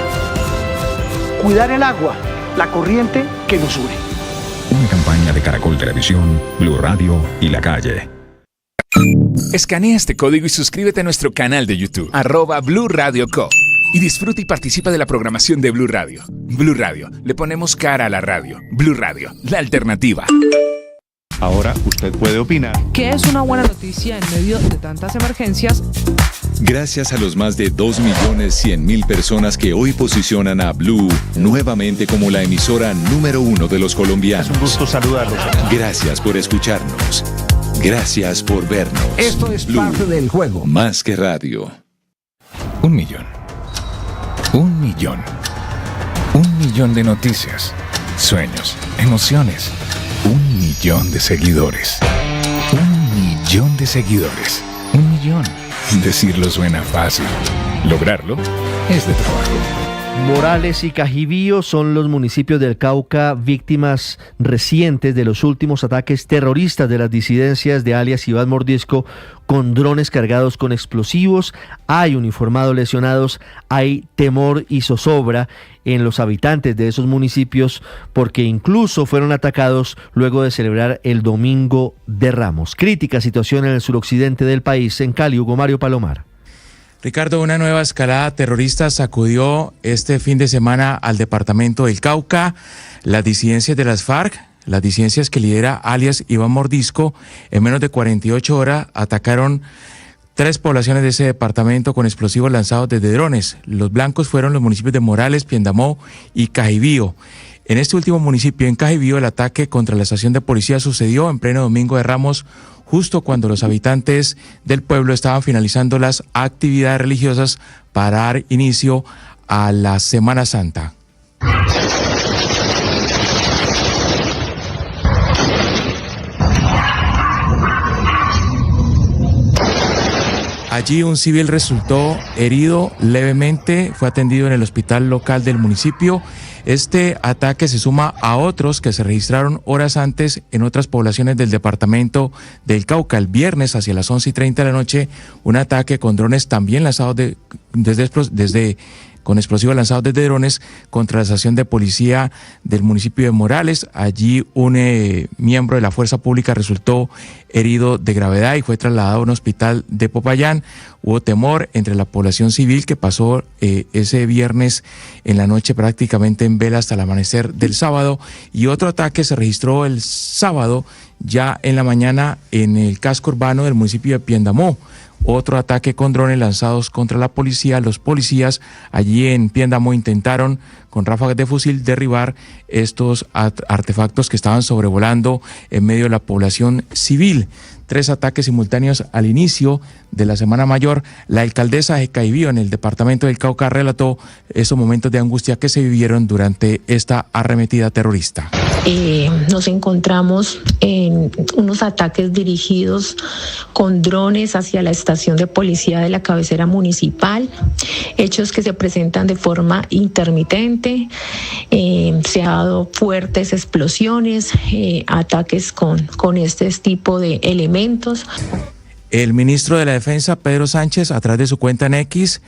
Cuidar el agua, la corriente que nos une. Una campaña de Caracol Televisión, Blue Radio y La Calle. Escanea este código y suscríbete a nuestro canal de YouTube, @Blue Radio Co. Y disfruta y participa de la programación de Blue Radio. Blue Radio, le ponemos cara a la radio. Blue Radio, la alternativa. Ahora usted puede opinar. ¿Qué es una buena noticia en medio de tantas emergencias? Gracias a los más de 2.100.000 personas que hoy posicionan a Blue nuevamente como la emisora número 1 de los colombianos. Es un gusto saludarlos. Gracias por escucharnos. Gracias por vernos. Esto es Blue, parte del juego. Más que radio. 1 millón. 1 millón. 1 millón de noticias, sueños, emociones. 1 millón de seguidores. 1 millón de seguidores. 1 región. Decirlo suena fácil. Lograrlo es de trabajo. Morales y Cajibío son los municipios del Cauca víctimas recientes de los últimos ataques terroristas de las disidencias de alias Iván Mordisco con drones cargados con explosivos. Hay uniformados lesionados, hay temor y zozobra en los habitantes de esos municipios porque incluso fueron atacados luego de celebrar el Domingo de Ramos. Crítica situación en el suroccidente del país. En Cali, Hugo Mario Palomar. Ricardo, una nueva escalada terrorista sacudió este fin de semana al departamento del Cauca. Las disidencias de las FARC, las disidencias que lidera alias Iván Mordisco, en menos de 48 horas atacaron 3 poblaciones de ese departamento con explosivos lanzados desde drones. Los blancos fueron los municipios de Morales, Piendamó y Cajibío. En este último municipio, en Cajibío, el ataque contra la estación de policía sucedió en pleno Domingo de Ramos, justo cuando los habitantes del pueblo estaban finalizando las actividades religiosas para dar inicio a la Semana Santa. Allí un civil resultó herido levemente, fue atendido en el hospital local del municipio. Este ataque se suma a otros que se registraron horas antes en otras poblaciones del departamento del Cauca. El viernes, hacia las 11:30 de la noche, un ataque con drones también lanzados con explosivos lanzados desde drones contra la estación de policía del municipio de Morales. Allí un miembro de la fuerza pública resultó herido de gravedad y fue trasladado a un hospital de Popayán. Hubo temor entre la población civil que pasó ese viernes en la noche prácticamente en vela hasta el amanecer del sábado, y otro ataque se registró el sábado ya en la mañana en el casco urbano del municipio de Piendamó. Otro ataque con drones lanzados contra la policía. Los policías allí en Piendamó intentaron con ráfagas de fusil derribar estos artefactos que estaban sobrevolando en medio de la población civil. 3 ataques simultáneos al inicio de la Semana Mayor. La alcaldesa de Cajibío en el departamento del Cauca relató esos momentos de angustia que se vivieron durante esta arremetida terrorista. Nos encontramos en unos ataques dirigidos con drones hacia la estación de policía de la cabecera municipal, hechos que se presentan de forma intermitente. Se ha dado fuertes explosiones, ataques con este tipo de elementos. El ministro de la Defensa, Pedro Sánchez, a través de su cuenta en X,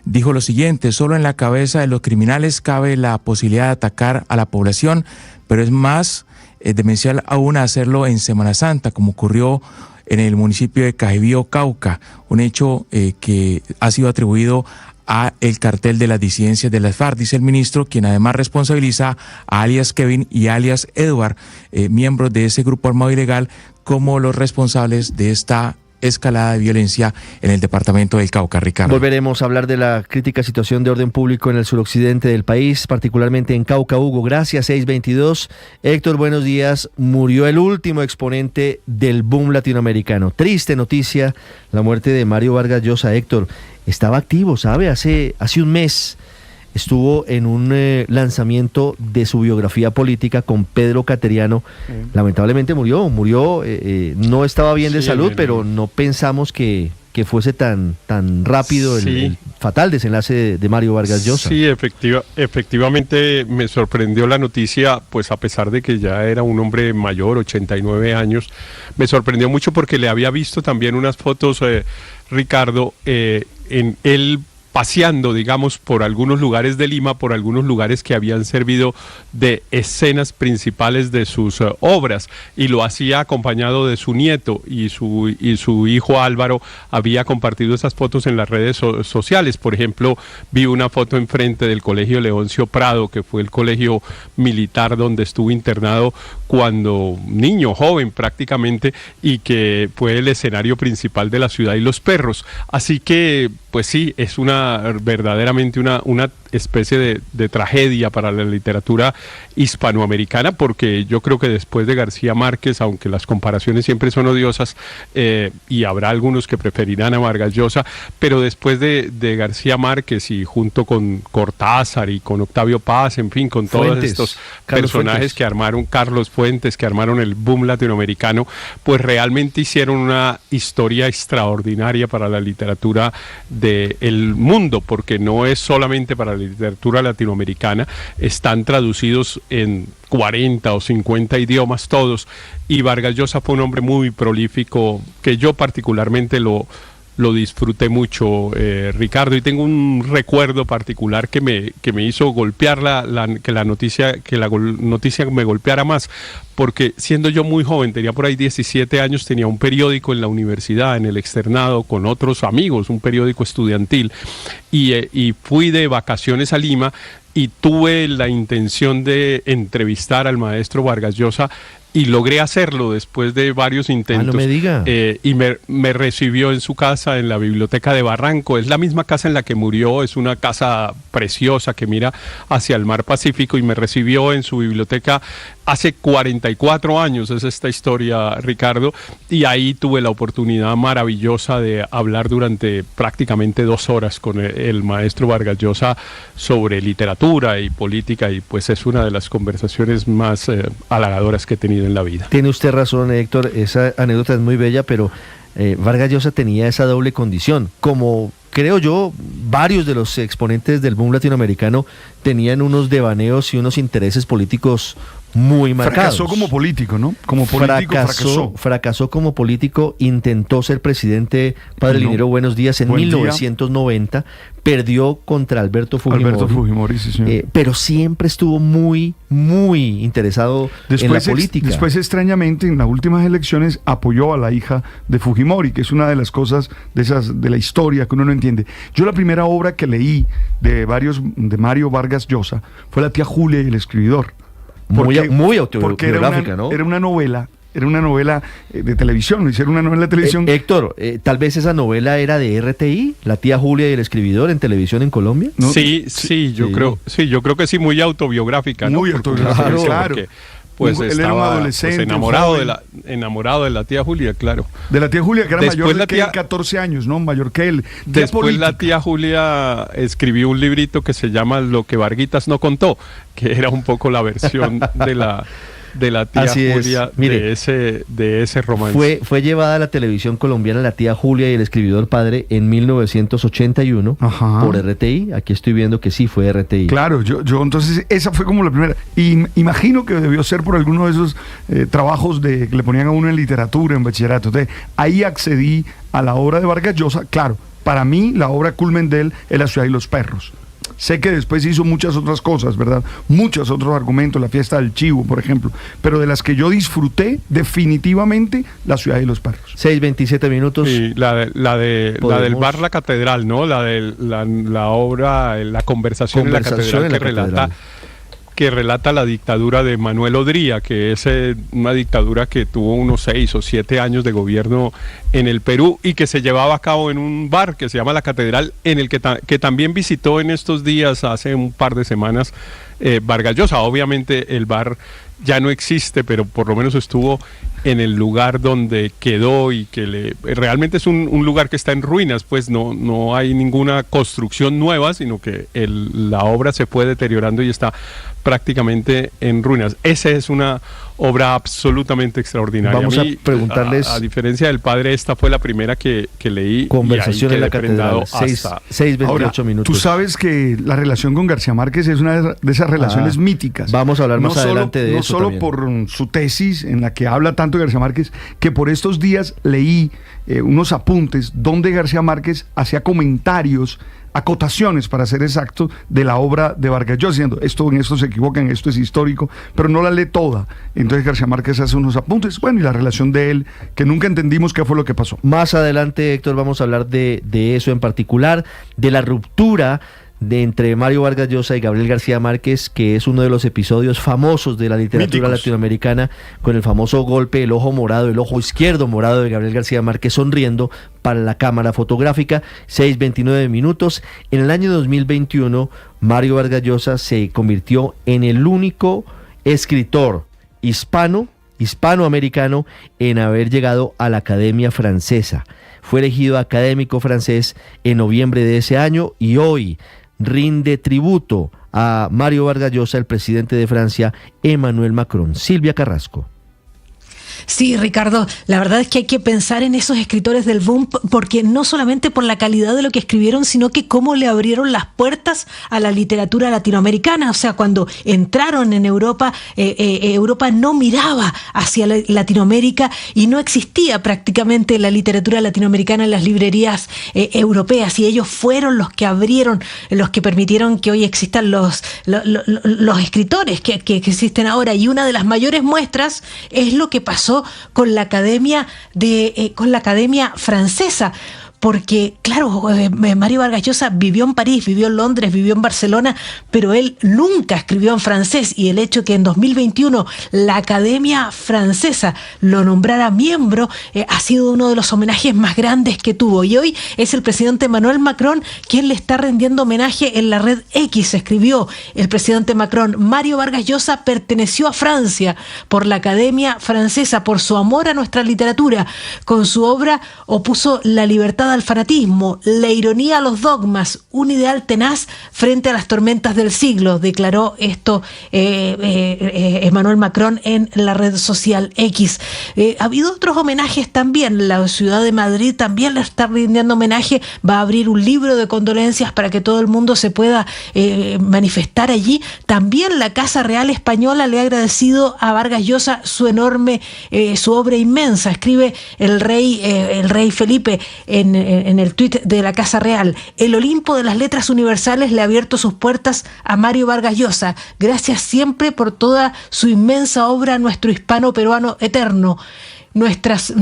dijo lo siguiente: solo en la cabeza de los criminales cabe la posibilidad de atacar a la población, pero es más demencial aún hacerlo en Semana Santa, como ocurrió en el municipio de Cajibío, Cauca, un hecho que ha sido atribuido a el cartel de las disidencias de las FARC, dice el ministro, quien además responsabiliza a alias Kevin y alias Edward, miembros de ese grupo armado ilegal, como los responsables de esta escalada de violencia en el departamento del Cauca. Ricardo. Volveremos a hablar de la crítica situación de orden público en el suroccidente del país, particularmente en Cauca. Hugo, gracias. 6:22. Héctor, buenos días. Murió el último exponente del boom latinoamericano. Triste noticia, la muerte de Mario Vargas Llosa. Héctor, estaba activo, ¿sabe? Hace un mes estuvo en un lanzamiento de su biografía política con Pedro Cateriano. Lamentablemente murió, no estaba bien de salud, pero no pensamos que fuese tan rápido el fatal desenlace de Mario Vargas Llosa. Sí, efectivamente me sorprendió la noticia, pues a pesar de que ya era un hombre mayor, 89 años, me sorprendió mucho porque le había visto también unas fotos, Ricardo, en él paseando, digamos, por algunos lugares de Lima, por algunos lugares que habían servido de escenas principales de sus obras, y lo hacía acompañado de su nieto, y su hijo Álvaro había compartido esas fotos en las redes sociales. Por ejemplo, vi una foto enfrente del colegio Leoncio Prado, que fue el colegio militar donde estuvo internado cuando niño, joven prácticamente, y que fue el escenario principal de La ciudad y los perros. Así que, pues sí, es verdaderamente una especie de tragedia para la literatura hispanoamericana, porque yo creo que después de García Márquez, aunque las comparaciones siempre son odiosas, y habrá algunos que preferirán a Vargas Llosa, pero después de García Márquez y junto con Cortázar y con Octavio Paz, en fin, con todos Fuentes, estos Carlos personajes Fuentes. que armaron, Carlos Fuentes, que armaron el boom latinoamericano, pues realmente hicieron una historia extraordinaria para la literatura del mundo, porque no es solamente para la literatura latinoamericana, están traducidos en 40 o 50 idiomas todos, y Vargas Llosa fue un hombre muy prolífico, que yo particularmente lo disfruté mucho, Ricardo, y tengo un recuerdo particular que me hizo golpear que la noticia me golpeara más, porque siendo yo muy joven, tenía por ahí 17 años, tenía un periódico en la universidad, en el externado, con otros amigos, un periódico estudiantil, y fui de vacaciones a Lima y tuve la intención de entrevistar al maestro Vargas Llosa, y logré hacerlo después de varios intentos. No me diga. Y me recibió en su casa, en la biblioteca de Barranco. Es la misma casa en la que murió, es una casa preciosa que mira hacia el mar Pacífico, y me recibió en su biblioteca hace 44 años, es esta historia, Ricardo, y ahí tuve la oportunidad maravillosa de hablar durante prácticamente 2 horas con el maestro Vargas Llosa sobre literatura y política, y pues es una de las conversaciones más halagadoras que he tenido en la vida. Tiene usted razón, Héctor, esa anécdota es muy bella, pero Vargas Llosa tenía esa doble condición. Como creo yo, varios de los exponentes del boom latinoamericano tenían unos devaneos y unos intereses políticos muy marcados. Fracasó como político, ¿no? Como político fracasó como político, intentó ser presidente, Padre Linero, buenos días, en 1990, perdió contra Alberto Fujimori, sí, señor. Pero siempre estuvo muy, muy interesado en la política. Después, extrañamente, en las últimas elecciones apoyó a la hija de Fujimori, que es una de las cosas de la historia que uno no entiende. Yo la primera obra que leí de Mario Vargas Llosa fue La tía Julia y el escribidor. Muy autobiográfica, ¿no? Era una novela de televisión, lo hicieron una novela de televisión. Héctor, tal vez esa novela era de RTI, La tía Julia y el escribidor, en televisión en Colombia. ¿No? Sí, yo creo que sí, muy autobiográfica, ¿no? Muy autobiográfica, claro. Pues él estaba, era un adolescente, enamorado de la tía Julia, claro. De la tía Julia, que era mayor que él, 14 años, ¿no? Mayor que él. Después la tía Julia escribió un librito que se llama Lo que Varguitas no contó, que era un poco la versión de la tía Julia. Mire, de ese romance. Fue llevada a la televisión colombiana La tía Julia y el escribidor padre en 1981 por RTI. Aquí estoy viendo que sí fue RTI. Claro, yo entonces esa fue como la primera. Y imagino que debió ser por alguno de esos trabajos que le ponían a uno en literatura, en bachillerato. Entonces, ahí accedí a la obra de Vargas Llosa. Claro, para mí la obra culmen de él es La ciudad y los perros. Sé que después hizo muchas otras cosas, ¿verdad? Muchos otros argumentos, La fiesta del chivo, por ejemplo. Pero de las que yo disfruté, definitivamente, La ciudad y los perros. 6:27 minutos. Sí, la del bar La Catedral, ¿no? La obra, la conversación en la catedral que relata la dictadura de Manuel Odría, que es una dictadura que tuvo unos 6 o 7 años de gobierno en el Perú y que se llevaba a cabo en un bar que se llama La Catedral, en el que también visitó en estos días, hace un par de semanas, Vargas Llosa. Obviamente el bar ya no existe, pero por lo menos estuvo en el lugar donde quedó, y que realmente es un lugar que está en ruinas, pues no hay ninguna construcción nueva, sino que la obra se fue deteriorando y está prácticamente en ruinas. Esa es una obra absolutamente extraordinaria. Vamos a preguntarles. A diferencia del padre, esta fue la primera que leí. Conversación en la Catedral. 6:28 minutos. Tú sabes que la relación con García Márquez es una de esas relaciones míticas. Vamos a hablar más adelante de eso. No solo también por su tesis, en la que habla tanto de García Márquez, que por estos días leí unos apuntes donde García Márquez hacía comentarios, acotaciones, para ser exacto, de la obra de Vargas Llosa, diciendo, en esto se equivocan, esto es histórico, pero no la lee toda. Entonces García Márquez hace unos apuntes, bueno, y la relación de él, que nunca entendimos qué fue lo que pasó. Más adelante, Héctor, vamos a hablar de eso en particular, de la ruptura de entre Mario Vargas Llosa y Gabriel García Márquez, que es uno de los episodios famosos de la literatura latinoamericana, con el famoso golpe, el ojo morado, el ojo izquierdo morado de Gabriel García Márquez sonriendo para la cámara fotográfica. 6:29 minutos. En el año 2021, Mario Vargas Llosa se convirtió en el único escritor hispanoamericano en haber llegado a la Academia Francesa. Fue elegido académico francés en noviembre de ese año y hoy rinde tributo a Mario Vargas Llosa el presidente de Francia, Emmanuel Macron. Silvia Carrasco. Sí, Ricardo, la verdad es que hay que pensar en esos escritores del boom, porque no solamente por la calidad de lo que escribieron, sino que cómo le abrieron las puertas a la literatura latinoamericana. O sea, cuando entraron en Europa, Europa no miraba hacia Latinoamérica y no existía prácticamente la literatura latinoamericana en las librerías europeas, y ellos fueron los que abrieron, los que permitieron que hoy existan los escritores que existen ahora. Y una de las mayores muestras es lo que pasó con la academia francesa. Porque, claro, Mario Vargas Llosa vivió en París, vivió en Londres, vivió en Barcelona, pero él nunca escribió en francés, y el hecho que en 2021 la Academia Francesa lo nombrara miembro ha sido uno de los homenajes más grandes que tuvo. Y hoy es el presidente Emmanuel Macron quien le está rendiendo homenaje en la red X. Escribió el presidente Macron: Mario Vargas Llosa perteneció a Francia por la Academia Francesa, por su amor a nuestra literatura. Con su obra opuso la libertad al fanatismo, la ironía a los dogmas, un ideal tenaz frente a las tormentas del siglo. Declaró esto Emmanuel Macron en la red social X. Ha habido otros homenajes también. La ciudad de Madrid también le está rindiendo homenaje. Va a abrir un libro de condolencias para que todo el mundo se pueda manifestar allí. También la Casa Real Española le ha agradecido a Vargas Llosa su obra inmensa. Escribe el rey Felipe en el tuit de la Casa Real: el Olimpo de las letras universales le ha abierto sus puertas a Mario Vargas Llosa. Gracias siempre por toda su inmensa obra, nuestro hispano peruano eterno. Nuestras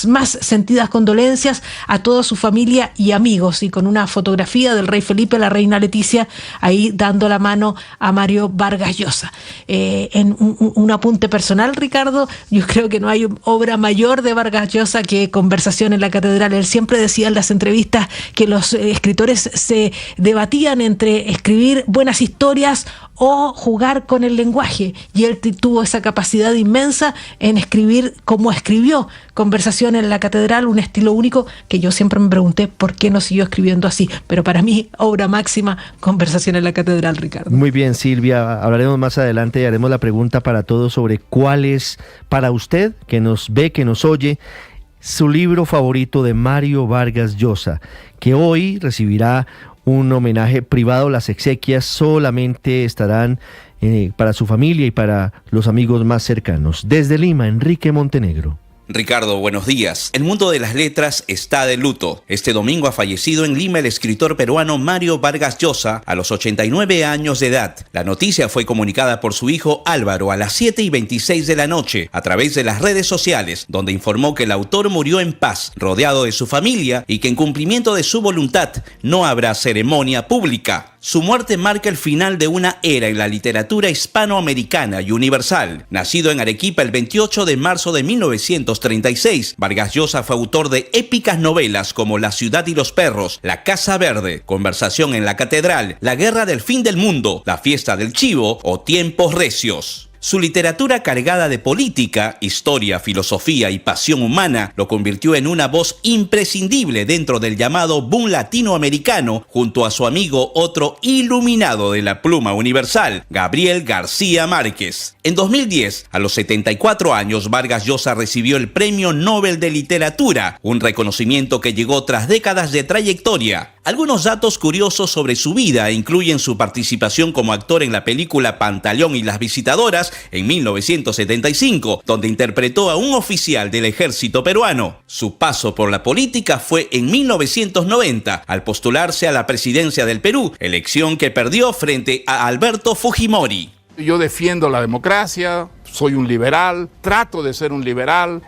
más sentidas condolencias a toda su familia y amigos, y con una fotografía del rey Felipe, la reina Leticia, ahí dando la mano a Mario Vargas Llosa. En un apunte personal, Ricardo, yo creo que no hay obra mayor de Vargas Llosa que Conversación en la Catedral. Él siempre decía en las entrevistas que los escritores se debatían entre escribir buenas historias o jugar con el lenguaje, y él tuvo esa capacidad inmensa en escribir como escribió Conversación en la Catedral, un estilo único que yo siempre me pregunté por qué no siguió escribiendo así, pero para mí, obra máxima, Conversación en la Catedral, Ricardo. Muy bien, Silvia, hablaremos más adelante y haremos la pregunta para todos sobre cuál es, para usted, que nos ve, que nos oye, su libro favorito de Mario Vargas Llosa, que hoy recibirá un homenaje privado. Las exequias solamente estarán para su familia y para los amigos más cercanos. Desde Lima, Enrique Montenegro. Ricardo, buenos días. El mundo de las letras está de luto. Este domingo ha fallecido en Lima el escritor peruano Mario Vargas Llosa a los 89 años de edad. La noticia fue comunicada por su hijo Álvaro a las 7:26 de la noche a través de las redes sociales, donde informó que el autor murió en paz, rodeado de su familia, y que en cumplimiento de su voluntad no habrá ceremonia pública. Su muerte marca el final de una era en la literatura hispanoamericana y universal. Nacido en Arequipa el 28 de marzo de 1936, Vargas Llosa fue autor de épicas novelas como La ciudad y los perros, La casa verde, Conversación en la Catedral, La guerra del fin del mundo, La fiesta del chivo o Tiempos recios. Su literatura cargada de política, historia, filosofía y pasión humana lo convirtió en una voz imprescindible dentro del llamado boom latinoamericano, junto a su amigo, otro iluminado de la pluma universal, Gabriel García Márquez. En 2010, a los 74 años, Vargas Llosa recibió el Premio Nobel de Literatura, un reconocimiento que llegó tras décadas de trayectoria. Algunos datos curiosos sobre su vida incluyen su participación como actor en la película Pantaleón y las visitadoras en 1975, donde interpretó a un oficial del ejército peruano. Su paso por la política fue en 1990, al postularse a la presidencia del Perú, elección que perdió frente a Alberto Fujimori. Yo defiendo la democracia, soy un liberal, trato de ser un liberal,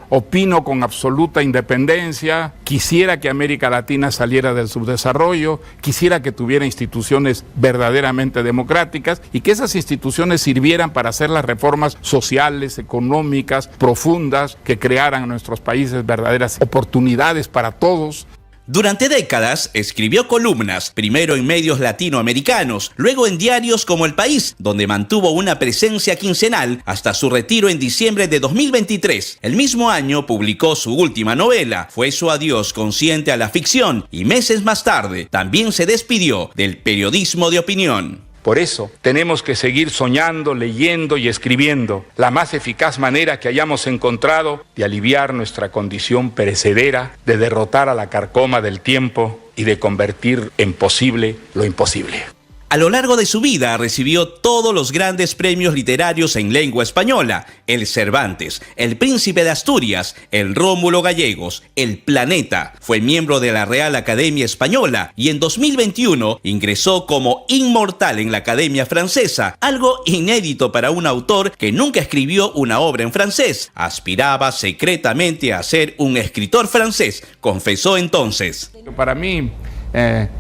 opino con absoluta independencia, quisiera que América Latina saliera del subdesarrollo, quisiera que tuviera instituciones verdaderamente democráticas y que esas instituciones sirvieran para hacer las reformas sociales, económicas, profundas, que crearan en nuestros países verdaderas oportunidades para todos. Durante décadas escribió columnas, primero en medios latinoamericanos, luego en diarios como El País, donde mantuvo una presencia quincenal hasta su retiro en diciembre de 2023. El mismo año publicó su última novela, Fue su adiós consciente a la ficción, y meses más tarde también se despidió del periodismo de opinión. Por eso tenemos que seguir soñando, leyendo y escribiendo, la más eficaz manera que hayamos encontrado de aliviar nuestra condición perecedera, de derrotar a la carcoma del tiempo y de convertir en posible lo imposible. A lo largo de su vida recibió todos los grandes premios literarios en lengua española: el Cervantes, el Príncipe de Asturias, el Rómulo Gallegos, el Planeta. Fue miembro de la Real Academia Española y en 2021 ingresó como inmortal en la Academia Francesa, algo inédito para un autor que nunca escribió una obra en francés. Aspiraba secretamente a ser un escritor francés, confesó entonces. Para mí,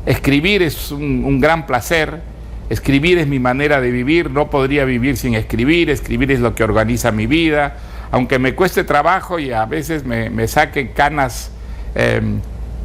escribir es un gran placer, escribir es mi manera de vivir, no podría vivir sin escribir es lo que organiza mi vida, aunque me cueste trabajo y a veces me saque canas,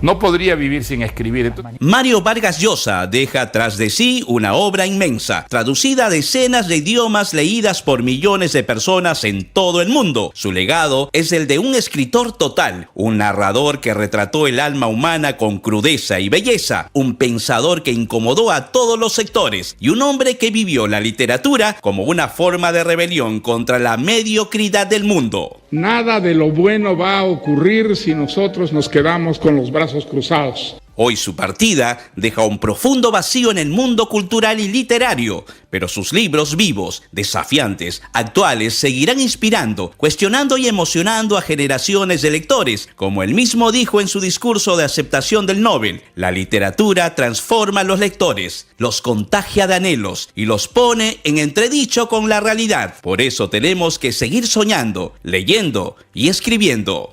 no podría vivir sin escribir. Mario Vargas Llosa deja tras de sí una obra inmensa, traducida a decenas de idiomas, leídas por millones de personas en todo el mundo. Su legado es el de un escritor total, un narrador que retrató el alma humana con crudeza y belleza, un pensador que incomodó a todos los sectores y un hombre que vivió la literatura como una forma de rebelión contra la mediocridad del mundo. Nada de lo bueno va a ocurrir si nosotros nos quedamos con los brazos cruzados. Hoy su partida deja un profundo vacío en el mundo cultural y literario, pero sus libros vivos, desafiantes, actuales, seguirán inspirando, cuestionando y emocionando a generaciones de lectores. Como él mismo dijo en su discurso de aceptación del Nobel, la literatura transforma a los lectores, los contagia de anhelos y los pone en entredicho con la realidad. Por eso tenemos que seguir soñando, leyendo y escribiendo.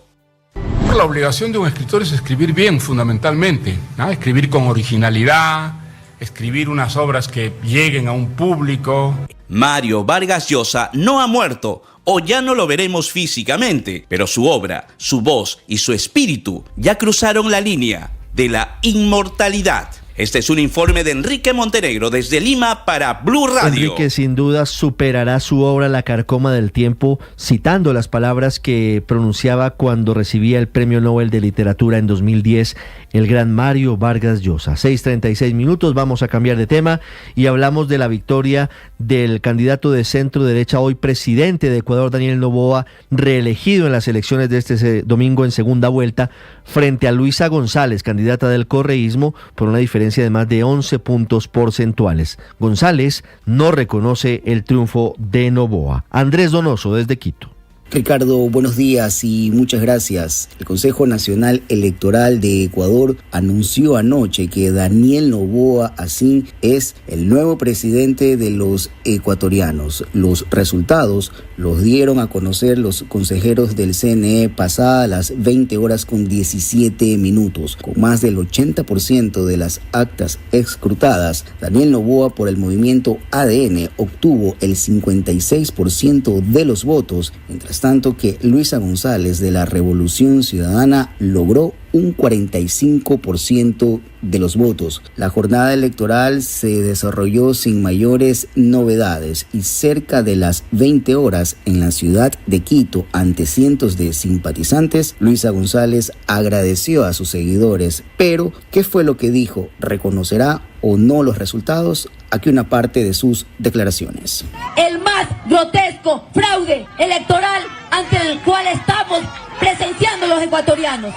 La obligación de un escritor es escribir bien, fundamentalmente, ¿no? Escribir con originalidad, escribir unas obras que lleguen a un público. Mario Vargas Llosa no ha muerto, o ya no lo veremos físicamente, pero su obra, su voz y su espíritu ya cruzaron la línea de la inmortalidad. Este es un informe de Enrique Montenegro desde Lima para Blue Radio. Enrique sin duda superará su obra La carcoma del tiempo, citando las palabras que pronunciaba cuando recibía el Premio Nobel de Literatura en 2010, el gran Mario Vargas Llosa. 6:36 minutos, vamos a cambiar de tema y hablamos de la victoria del candidato de centro derecha, hoy presidente de Ecuador, Daniel Noboa, reelegido en las elecciones de este domingo en segunda vuelta, frente a Luisa González, candidata del correísmo, por una diferencia de más de 11 puntos porcentuales. González no reconoce el triunfo de Noboa. Andrés Donoso desde Quito. Ricardo, buenos días y muchas gracias. El Consejo Nacional Electoral de Ecuador anunció anoche que Daniel Noboa Asín es el nuevo presidente de los ecuatorianos. Los resultados los dieron a conocer los consejeros del CNE pasadas las 20 horas con 17 minutos. Con más del 80% de las actas escrutadas, Daniel Noboa por el movimiento ADN obtuvo el 56% de los votos, mientras tanto que Luisa González de la Revolución Ciudadana logró un 45% de los votos. La jornada electoral se desarrolló sin mayores novedades y cerca de las 20 horas en la ciudad de Quito, ante cientos de simpatizantes, Luisa González agradeció a sus seguidores. Pero, ¿qué fue lo que dijo? ¿Reconocerá o no los resultados? Aquí una parte de sus declaraciones. El más grotesco fraude electoral ante el cual estamos presenciando los ecuatorianos.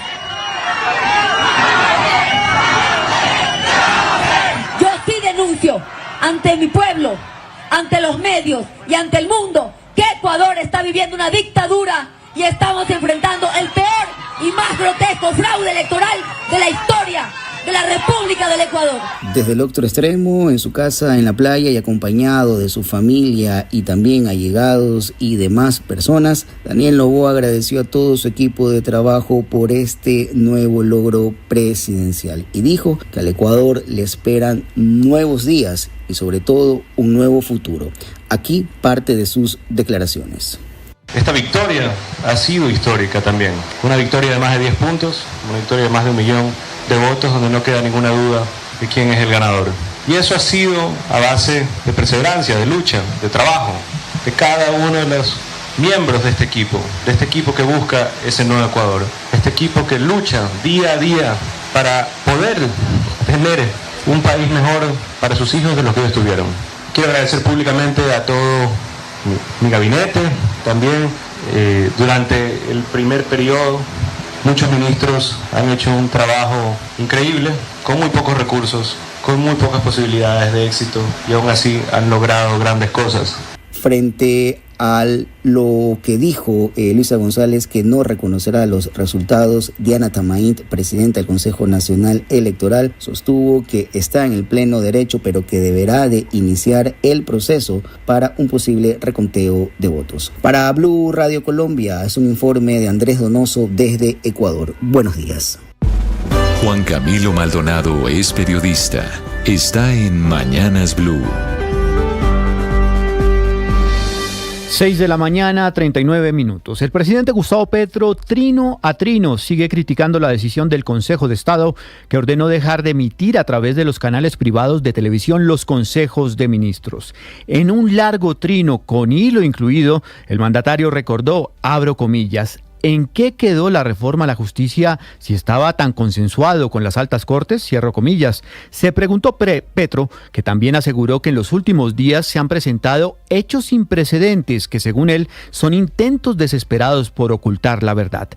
Yo sí denuncio ante mi pueblo, ante los medios y ante el mundo que Ecuador está viviendo una dictadura y estamos enfrentando el peor y más grotesco fraude electoral de la historia de la República del Ecuador. Desde el otro extremo, en su casa en la playa y acompañado de su familia y también allegados y demás personas, Daniel Noboa agradeció a todo su equipo de trabajo por este nuevo logro presidencial y dijo que al Ecuador le esperan nuevos días y sobre todo un nuevo futuro. Aquí parte de sus declaraciones. Esta victoria ha sido histórica también, una victoria de más de 10 puntos, una victoria de más de 1 millón de votos donde no queda ninguna duda de quién es el ganador. Y eso ha sido a base de perseverancia, de lucha, de trabajo, de cada uno de los miembros de este equipo que busca ese nuevo Ecuador, este equipo que lucha día a día para poder tener un país mejor para sus hijos de los que ellos tuvieron. Quiero agradecer públicamente a todo mi gabinete, también durante el primer periodo muchos ministros han hecho un trabajo increíble, con muy pocos recursos, con muy pocas posibilidades de éxito y aún así han logrado grandes cosas. Frente a lo que dijo Luisa González, que no reconocerá los resultados, Diana Tamaint, presidenta del Consejo Nacional Electoral, sostuvo que está en el pleno derecho, pero que deberá de iniciar el proceso para un posible reconteo de votos. Para Blue Radio Colombia, es un informe de Andrés Donoso desde Ecuador. Buenos días. Juan Camilo Maldonado es periodista. Está en Mañanas Blue. 6 de la mañana, 39 minutos. El presidente Gustavo Petro, trino a trino, sigue criticando la decisión del Consejo de Estado que ordenó dejar de emitir a través de los canales privados de televisión los consejos de ministros. En un largo trino con hilo incluido, el mandatario recordó, abro comillas, ¿en qué quedó la reforma a la justicia si estaba tan consensuado con las altas cortes? Cierro comillas. Se preguntó Petro, que también aseguró que en los últimos días se han presentado hechos sin precedentes que, según él, son intentos desesperados por ocultar la verdad.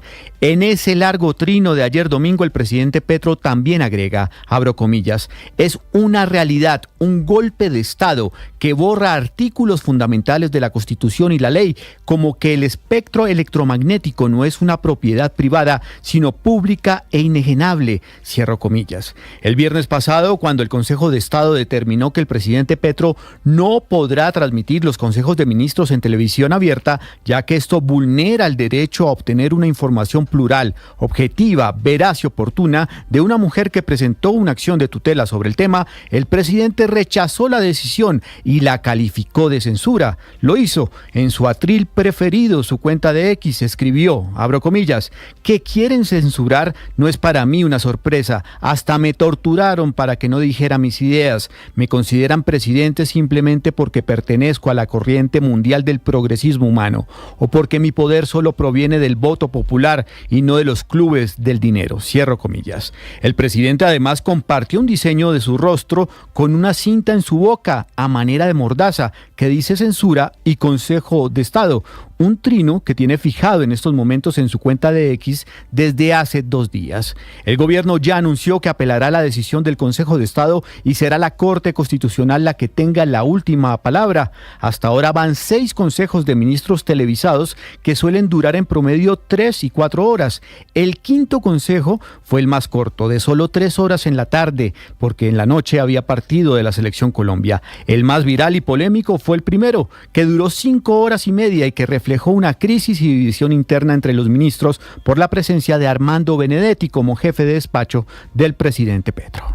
En ese largo trino de ayer domingo, el presidente Petro también agrega, abro comillas, es una realidad, un golpe de Estado que borra artículos fundamentales de la Constitución y la ley, como que el espectro electromagnético no es una propiedad privada, sino pública e inalienable, cierro comillas. El viernes pasado, cuando el Consejo de Estado determinó que el presidente Petro no podrá transmitir los consejos de ministros en televisión abierta, ya que esto vulnera el derecho a obtener una información plural, objetiva, veraz y oportuna de una mujer que presentó una acción de tutela sobre el tema, el presidente rechazó la decisión y la calificó de censura. Lo hizo en su atril preferido, su cuenta de X, escribió, abro comillas, que quieren censurar no es para mí una sorpresa, hasta me torturaron para que no dijera mis ideas, me consideran presidente simplemente porque pertenezco a la corriente mundial del progresismo humano, o porque mi poder solo proviene del voto popular y no de los clubes del dinero, cierro comillas. El presidente además compartió un diseño de su rostro con una cinta en su boca a manera de mordaza que dice censura y Consejo de Estado, un trino que tiene fijado en estos momentos en su cuenta de X desde hace 2 días. El gobierno ya anunció que apelará la decisión del Consejo de Estado y será la Corte Constitucional la que tenga la última palabra. Hasta ahora van 6 consejos de ministros televisados que suelen durar en promedio 3 y 4 horas. El 5º consejo fue el más corto, de solo 3 horas en la tarde, porque en la noche había partido de la Selección Colombia. El más viral y polémico fue el primero, que duró 5 horas y media y que reflejó una crisis y división interna entre los ministros por la presencia de Armando Benedetti como jefe de despacho del presidente Petro.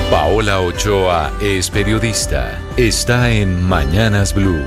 Paola Ochoa es periodista. Está en Mañanas Blue.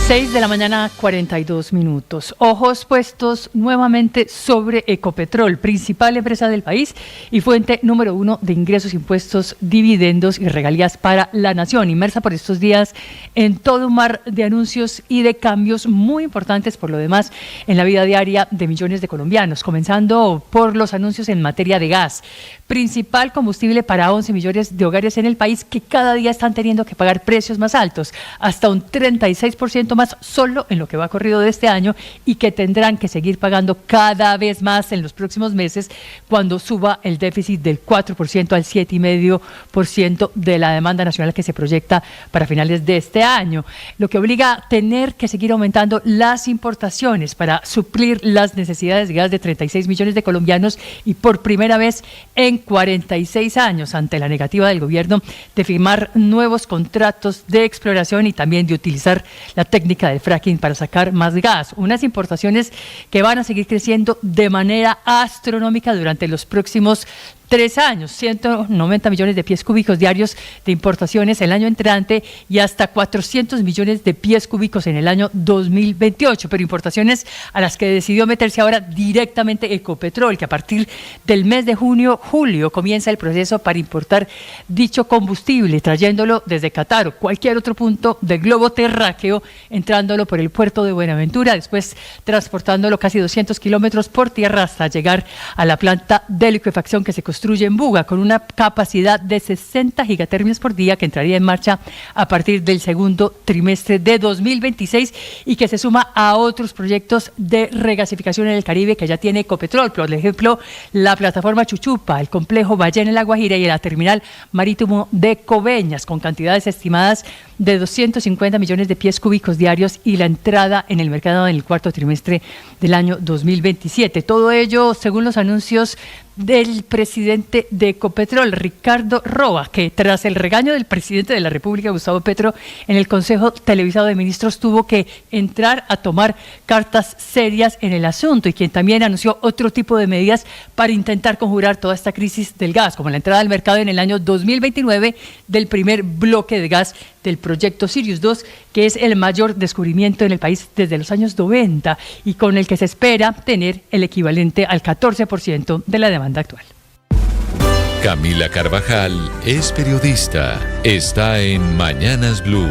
6 de la mañana, 42 minutos. Ojos puestos nuevamente sobre Ecopetrol, principal empresa del país y fuente número 1 de ingresos, impuestos, dividendos y regalías para la nación, inmersa por estos días en todo un mar de anuncios y de cambios muy importantes por lo demás en la vida diaria de millones de colombianos, comenzando por los anuncios en materia de gas, principal combustible para 11 millones de hogares en el país que cada día están teniendo que pagar precios más altos, hasta un 36% 4% más solo en lo que va corrido de este año y que tendrán que seguir pagando cada vez más en los próximos meses cuando suba el déficit del 4% al 7,5% de la demanda nacional que se proyecta para finales de este año, lo que obliga a tener que seguir aumentando las importaciones para suplir las necesidades de gas de 36 millones de colombianos y por primera vez en 46 años ante la negativa del gobierno de firmar nuevos contratos de exploración y también de utilizar la técnica del fracking para sacar más gas. Unas importaciones que van a seguir creciendo de manera astronómica durante los próximos 3 años, 190 millones de pies cúbicos diarios de importaciones el año entrante y hasta 400 millones de pies cúbicos en el año 2028, pero importaciones a las que decidió meterse ahora directamente Ecopetrol, que a partir del mes de julio comienza el proceso para importar dicho combustible, trayéndolo desde Qatar o cualquier otro punto del globo terráqueo, entrándolo por el puerto de Buenaventura, después transportándolo casi 200 kilómetros por tierra hasta llegar a la planta de liquefacción que se construye en Buga, con una capacidad de 60 gigatermios por día que entraría en marcha a partir del segundo trimestre de 2026 y que se suma a otros proyectos de regasificación en el Caribe que ya tiene Ecopetrol, por ejemplo, la plataforma Chuchupa, el complejo Ballena en La Guajira y la terminal marítimo de Coveñas, con cantidades estimadas de 250 millones de pies cúbicos diarios y la entrada en el mercado en el cuarto trimestre del año 2027. Todo ello según los anuncios del presidente de Ecopetrol, Ricardo Roa, que tras el regaño del presidente de la República, Gustavo Petro, en el Consejo Televisado de Ministros tuvo que entrar a tomar cartas serias en el asunto y quien también anunció otro tipo de medidas para intentar conjurar toda esta crisis del gas, como la entrada al mercado en el año 2029 del primer bloque de gas del proyecto Sirius 2, que es el mayor descubrimiento en el país desde los años 90 y con el que se espera tener el equivalente al 14% de la demanda actual. Camila Carvajal es periodista. Está en Mañanas Blue.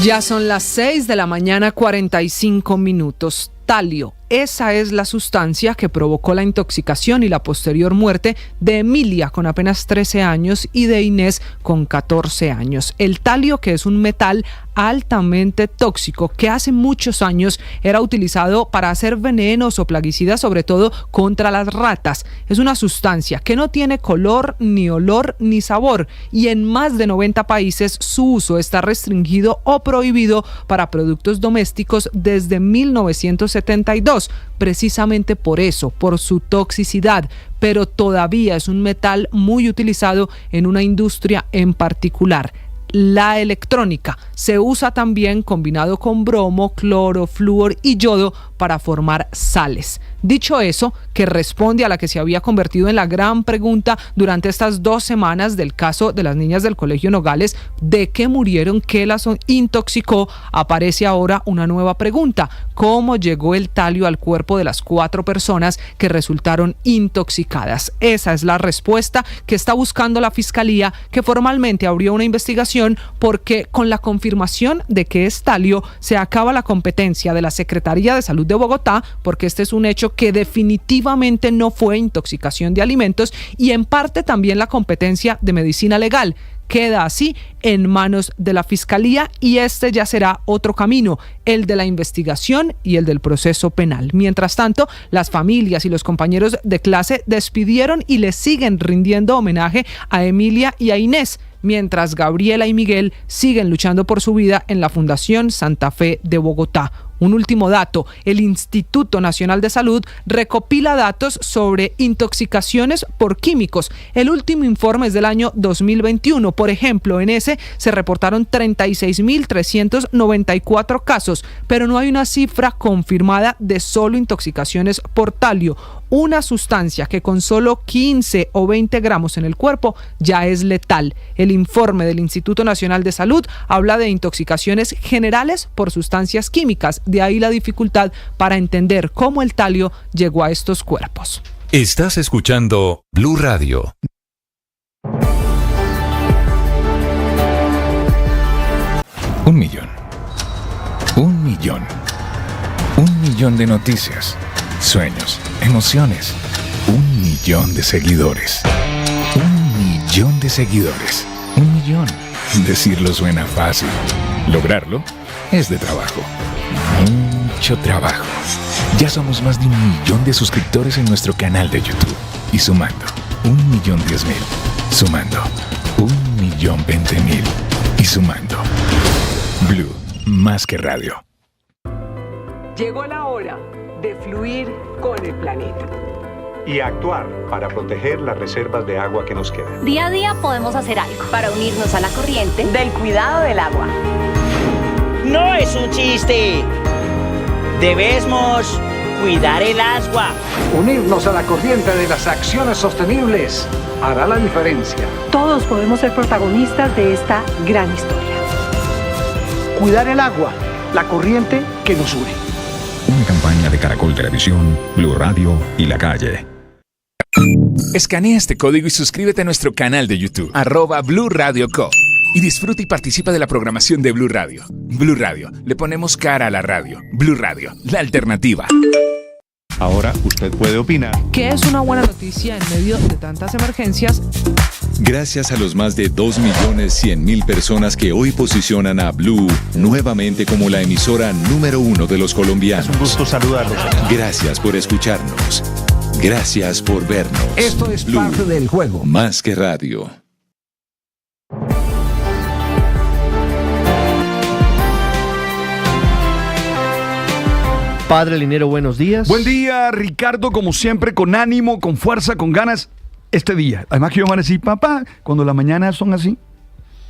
Ya son las 6 de la mañana, 45 minutos. Talio. Esa es la sustancia que provocó la intoxicación y la posterior muerte de Emilia con apenas 13 años y de Inés con 14 años. El talio, que es un metal altamente tóxico que hace muchos años era utilizado para hacer venenos o plaguicidas, sobre todo contra las ratas. Es una sustancia que no tiene color, ni olor, ni sabor y en más de 90 países su uso está restringido o prohibido para productos domésticos desde 1972. Precisamente por eso, por su toxicidad, pero todavía es un metal muy utilizado en una industria en particular. La electrónica se usa también combinado con bromo, cloro, flúor y yodo para formar sales. Dicho eso, que responde a la que se había convertido en la gran pregunta durante estas 2 semanas del caso de las niñas del Colegio Nogales, ¿de qué murieron? ¿Qué las intoxicó? Aparece ahora una nueva pregunta: ¿cómo llegó el talio al cuerpo de las 4 personas que resultaron intoxicadas? Esa es la respuesta que está buscando la Fiscalía, que formalmente abrió una investigación porque con la confirmación de que es talio se acaba la competencia de la Secretaría de Salud de Bogotá, porque este es un hecho que definitivamente no fue intoxicación de alimentos, y en parte también la competencia de medicina legal. Queda así en manos de la Fiscalía y este ya será otro camino, el de la investigación y el del proceso penal. Mientras tanto, las familias y los compañeros de clase despidieron y le siguen rindiendo homenaje a Emilia y a Inés, mientras Gabriela y Miguel siguen luchando por su vida en la Fundación Santa Fe de Bogotá. Un último dato: el Instituto Nacional de Salud recopila datos sobre intoxicaciones por químicos. El último informe es del año 2021. Por ejemplo, en ese se reportaron 36.394 casos, pero no hay una cifra confirmada de solo intoxicaciones por talio, una sustancia que con solo 15 o 20 gramos en el cuerpo ya es letal. El informe del Instituto Nacional de Salud habla de intoxicaciones generales por sustancias químicas. De ahí la dificultad para entender cómo el talio llegó a estos cuerpos. Estás escuchando Blue Radio. Un millón. Un millón. Un millón de noticias, sueños, emociones. 1 millón de seguidores. 1 millón de seguidores. 1 millón. Decirlo suena fácil. Lograrlo es de trabajo. Mucho trabajo. Ya somos más de 1 millón de suscriptores en nuestro canal de YouTube. Y sumando, 1.010.000. Sumando, 1.020.000. Y sumando. Blue, más que radio. Llegó la hora de fluir con el planeta. Y actuar para proteger las reservas de agua que nos quedan. Día a día podemos hacer algo para unirnos a la corriente del cuidado del agua. No es un chiste. Debemos cuidar el agua. Unirnos a la corriente de las acciones sostenibles hará la diferencia. Todos podemos ser protagonistas de esta gran historia. Cuidar el agua, la corriente que nos une. Una campaña de Caracol Televisión, Blue Radio y La Calle. Escanea este código y suscríbete a nuestro canal de YouTube, @Blue Radio Co. Y disfruta y participa de la programación de Blue Radio. Blue Radio, le ponemos cara a la radio. Blue Radio, la alternativa. Ahora usted puede opinar. ¿Qué es una buena noticia en medio de tantas emergencias? Gracias a los más de 2.100.000 personas que hoy posicionan a Blue nuevamente como la emisora número 1 de los colombianos. Es un gusto saludarlos. Gracias por escucharnos. Gracias por vernos. Esto es Blue, parte del juego. más que radio. Padre Linero, buenos días. Buen día, Ricardo, como siempre, con ánimo, con fuerza, con ganas, este día. Además que yo amanecí, papá, cuando las mañanas son así.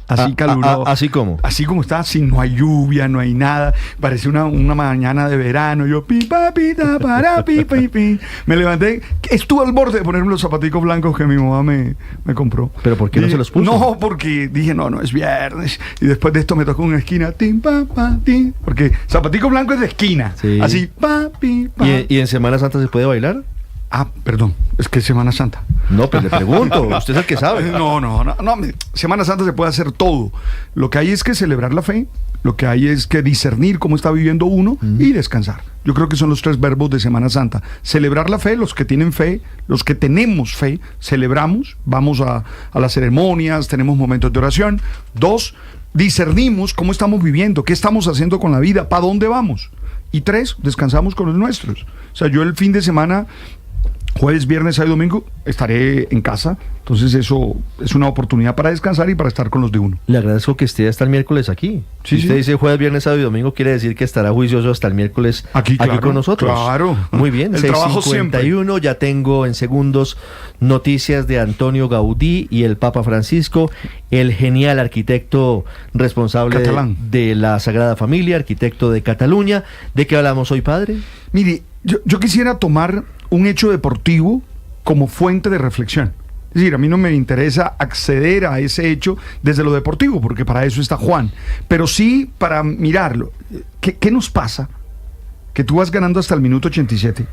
Así caluroso. ¿Así como? Así como está, si no hay lluvia, no hay nada. Parece una mañana de verano. Yo, pi, pa, pi, ta, para, pi, pi, pi. Me levanté. Estuve al borde de ponerme los zapaticos blancos que mi mamá me compró. ¿Pero por qué no se los puso? No, porque dije, no, es viernes. Y después de esto me tocó una esquina. Tim, pa, pa, tim. Porque zapatico blanco es de esquina. Sí. Así, pa, pi, pa. ¿Y en Semana Santa se puede bailar? Ah, perdón, es que es Semana Santa. No, pues le pregunto, usted es el que sabe. No, Semana Santa se puede hacer todo. Lo que hay es que celebrar la fe, lo que hay es que discernir cómo está viviendo uno y descansar. Yo creo que son los 3 verbos de Semana Santa. Celebrar la fe, los que tienen fe, los que tenemos fe, celebramos, vamos a las ceremonias, tenemos momentos de oración. 2, discernimos cómo estamos viviendo, qué estamos haciendo con la vida, para dónde vamos. Y 3, descansamos con los nuestros. O sea, yo el fin de semana, jueves, viernes, sábado y domingo, estaré en casa. Entonces eso es una oportunidad para descansar y para estar con los de uno. Le agradezco que esté hasta el miércoles aquí. Si usted dice jueves, viernes, sábado y domingo, quiere decir que estará juicioso hasta el miércoles aquí con nosotros. Claro. Muy bien, el trabajo 6:51, ya tengo en segundos noticias de Antonio Gaudí y el Papa Francisco, el genial arquitecto responsable de la Sagrada Familia, arquitecto de Cataluña. ¿De qué hablamos hoy, padre? Mire, yo quisiera tomar un hecho deportivo como fuente de reflexión. Es decir, a mí no me interesa acceder a ese hecho desde lo deportivo, porque para eso está Juan, pero sí para mirarlo. ¿Qué nos pasa? Que tú vas ganando hasta el minuto 87.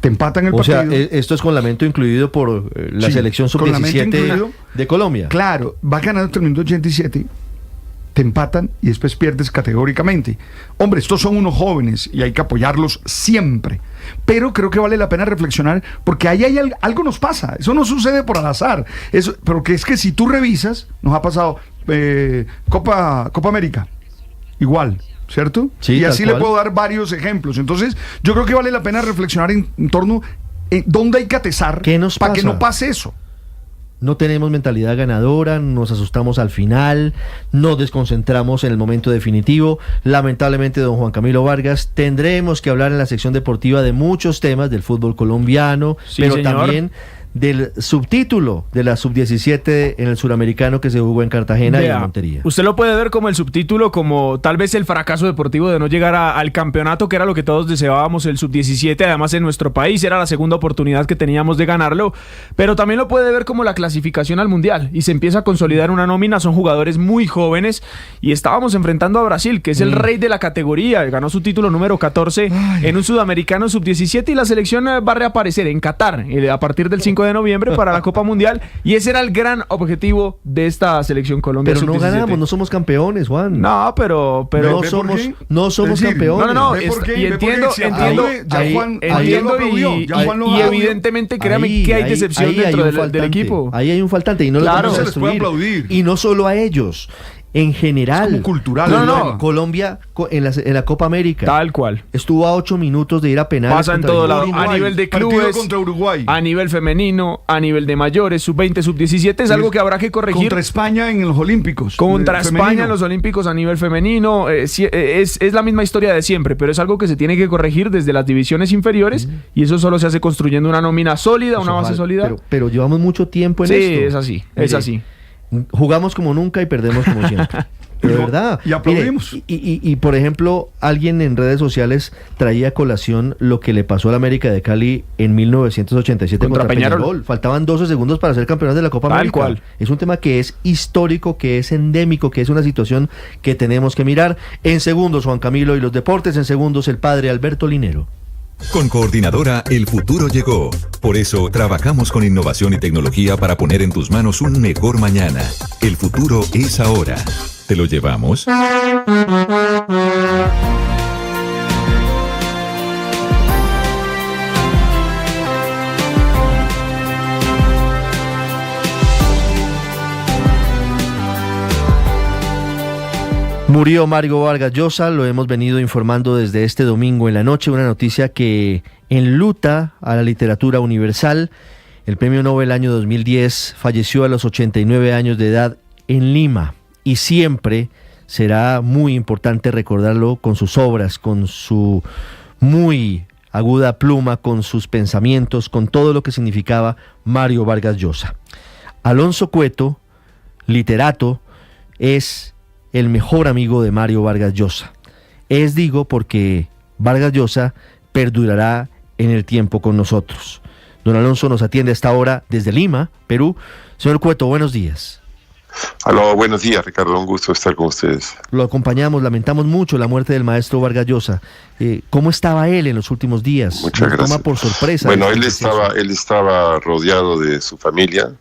Te empatan el partido. O sea, esto es con lamento incluido por la selección sub-17 de Colombia. Claro, vas ganando hasta el minuto 87. Te empatan y después pierdes categóricamente. Hombre, estos son unos jóvenes y hay que apoyarlos siempre. Pero creo que vale la pena reflexionar porque ahí hay algo nos pasa. Eso no sucede por al azar. Porque es que si tú revisas, nos ha pasado Copa América. Igual, ¿cierto? Sí, y así le puedo dar varios ejemplos. Entonces, yo creo que vale la pena reflexionar en torno a dónde hay que atezar para que no pase eso. No tenemos mentalidad ganadora, nos asustamos al final, nos desconcentramos en el momento definitivo. Lamentablemente, don Juan Camilo Vargas, tendremos que hablar en la sección deportiva de muchos temas del fútbol colombiano, pero señor, también del subtítulo de la sub-17 en el suramericano que se jugó en Cartagena y en Montería. Usted lo puede ver como el subtítulo, como tal vez el fracaso deportivo de no llegar al campeonato, que era lo que todos deseábamos, el sub-17, además en nuestro país, era la segunda oportunidad que teníamos de ganarlo, pero también lo puede ver como la clasificación al Mundial, y se empieza a consolidar una nómina, son jugadores muy jóvenes, y estábamos enfrentando a Brasil, que es el rey de la categoría, ganó su título número 14 en un sudamericano sub-17, y la selección va a reaparecer en Qatar, a partir del 5 5 de noviembre para la Copa Mundial, y ese era el gran objetivo de esta selección Colombia. Pero no sub-17. ganamos, no somos campeones, Juan. No, pero no somos campeones. No, y entiendo, y evidentemente créame que hay decepción dentro del equipo. Ahí hay un faltante y no lo vamos a destruir. Y no solo a ellos. En general, es como cultural. Colombia en la Copa América. Tal cual. Estuvo a 8 minutos de ir a penales. Pasa en todo lado. A nivel de clubes, contra Uruguay, a nivel femenino, a nivel de mayores, sub-20, sub-17, es algo que habrá que corregir. Contra España en los Olímpicos. Contra España en los Olímpicos a nivel femenino. Es la misma historia de siempre, pero es algo que se tiene que corregir desde las divisiones inferiores, y eso solo se hace construyendo una nómina sólida, una base sólida. Pero llevamos mucho tiempo en esto. Sí, es así, es así. Jugamos como nunca y perdemos como siempre. De verdad. Y aplaudimos. Mire, y por ejemplo, alguien en redes sociales traía a colación lo que le pasó al América de Cali en 1987 contra Peñarol. Faltaban 12 segundos para ser campeones de la Copa América. Cual. Es un tema que es histórico, que es endémico, que es una situación que tenemos que mirar. En segundos, Juan Camilo y los deportes. En segundos, el padre Alberto Linero. Con Coordinadora, el futuro llegó. Por eso, trabajamos con innovación y tecnología para poner en tus manos un mejor mañana. El futuro es ahora. ¿Te lo llevamos? Murió Mario Vargas Llosa, lo hemos venido informando desde este domingo en la noche, una noticia que enluta a la literatura universal. El Premio Nobel año 2010 falleció a los 89 años de edad en Lima, y siempre será muy importante recordarlo con sus obras, con su muy aguda pluma, con sus pensamientos, con todo lo que significaba Mario Vargas Llosa. Alonso Cueto, literato, es el mejor amigo de Mario Vargas Llosa. Digo porque Vargas Llosa perdurará en el tiempo con nosotros. Don Alonso nos atiende a esta hora desde Lima, Perú. Señor Cueto, buenos días. Aló, buenos días, Ricardo, un gusto estar con ustedes. Lo acompañamos, lamentamos mucho la muerte del maestro Vargas Llosa. ¿Cómo estaba él en los últimos días? Muchas gracias. Toma por sorpresa. Bueno, él estaba rodeado de su familia.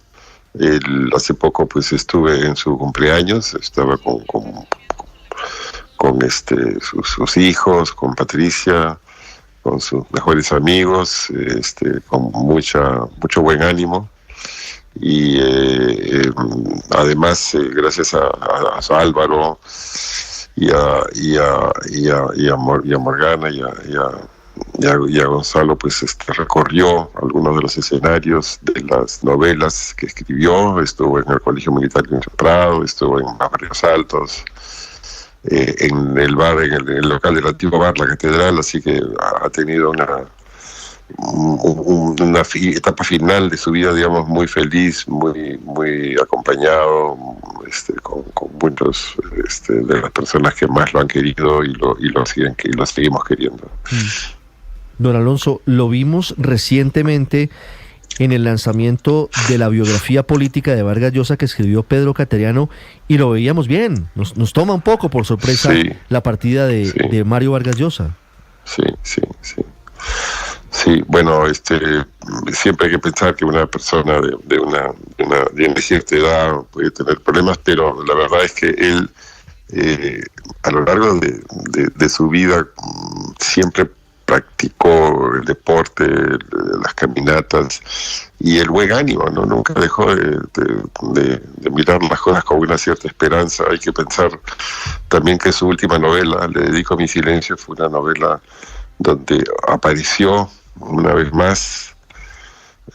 Hace poco pues estuve en su cumpleaños, estaba con sus hijos, con Patricia, con sus mejores amigos, con mucho buen ánimo. Y además gracias a Álvaro y a Morgana y a Gonzalo, pues recorrió algunos de los escenarios de las novelas que escribió. Estuvo en el Colegio Militar de Prado, estuvo en Barrios Altos, en el bar, en el local del antiguo bar La Catedral, así que ha tenido una etapa final de su vida, digamos, muy feliz, muy acompañado, con muchos de las personas que más lo han querido y lo seguimos queriendo. Don Alonso, lo vimos recientemente en el lanzamiento de la biografía política de Vargas Llosa que escribió Pedro Cateriano, y lo veíamos bien. Nos toma un poco por sorpresa la partida de Mario Vargas Llosa. Sí, bueno, siempre hay que pensar que una persona de una cierta edad puede tener problemas, pero la verdad es que él a lo largo de su vida siempre practicó el deporte, las caminatas y el buen ánimo, ¿no? Nunca dejó de mirar las cosas con una cierta esperanza. Hay que pensar también que su última novela, Le dedico mi silencio, fue una novela donde apareció una vez más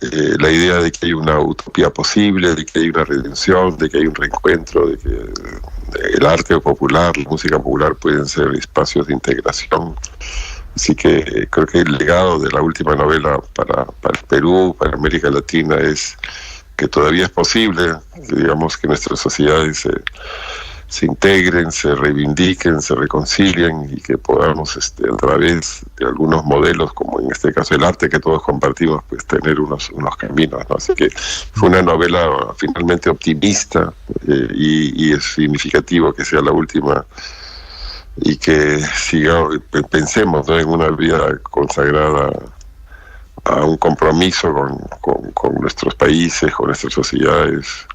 la idea de que hay una utopía posible, de que hay una redención, de que hay un reencuentro, de que el arte popular, la música popular pueden ser espacios de integración. Así que creo que el legado de la última novela para el Perú, para América Latina, es que todavía es posible, digamos, que nuestras sociedades se integren, se reivindiquen, se reconcilien y que podamos a través de algunos modelos, como en este caso el arte que todos compartimos, pues tener unos caminos, ¿no? Así que fue una novela finalmente optimista, y es significativo que sea la última y que pensemos, ¿no?, en una vida consagrada un compromiso con nuestros países, con nuestras sociedades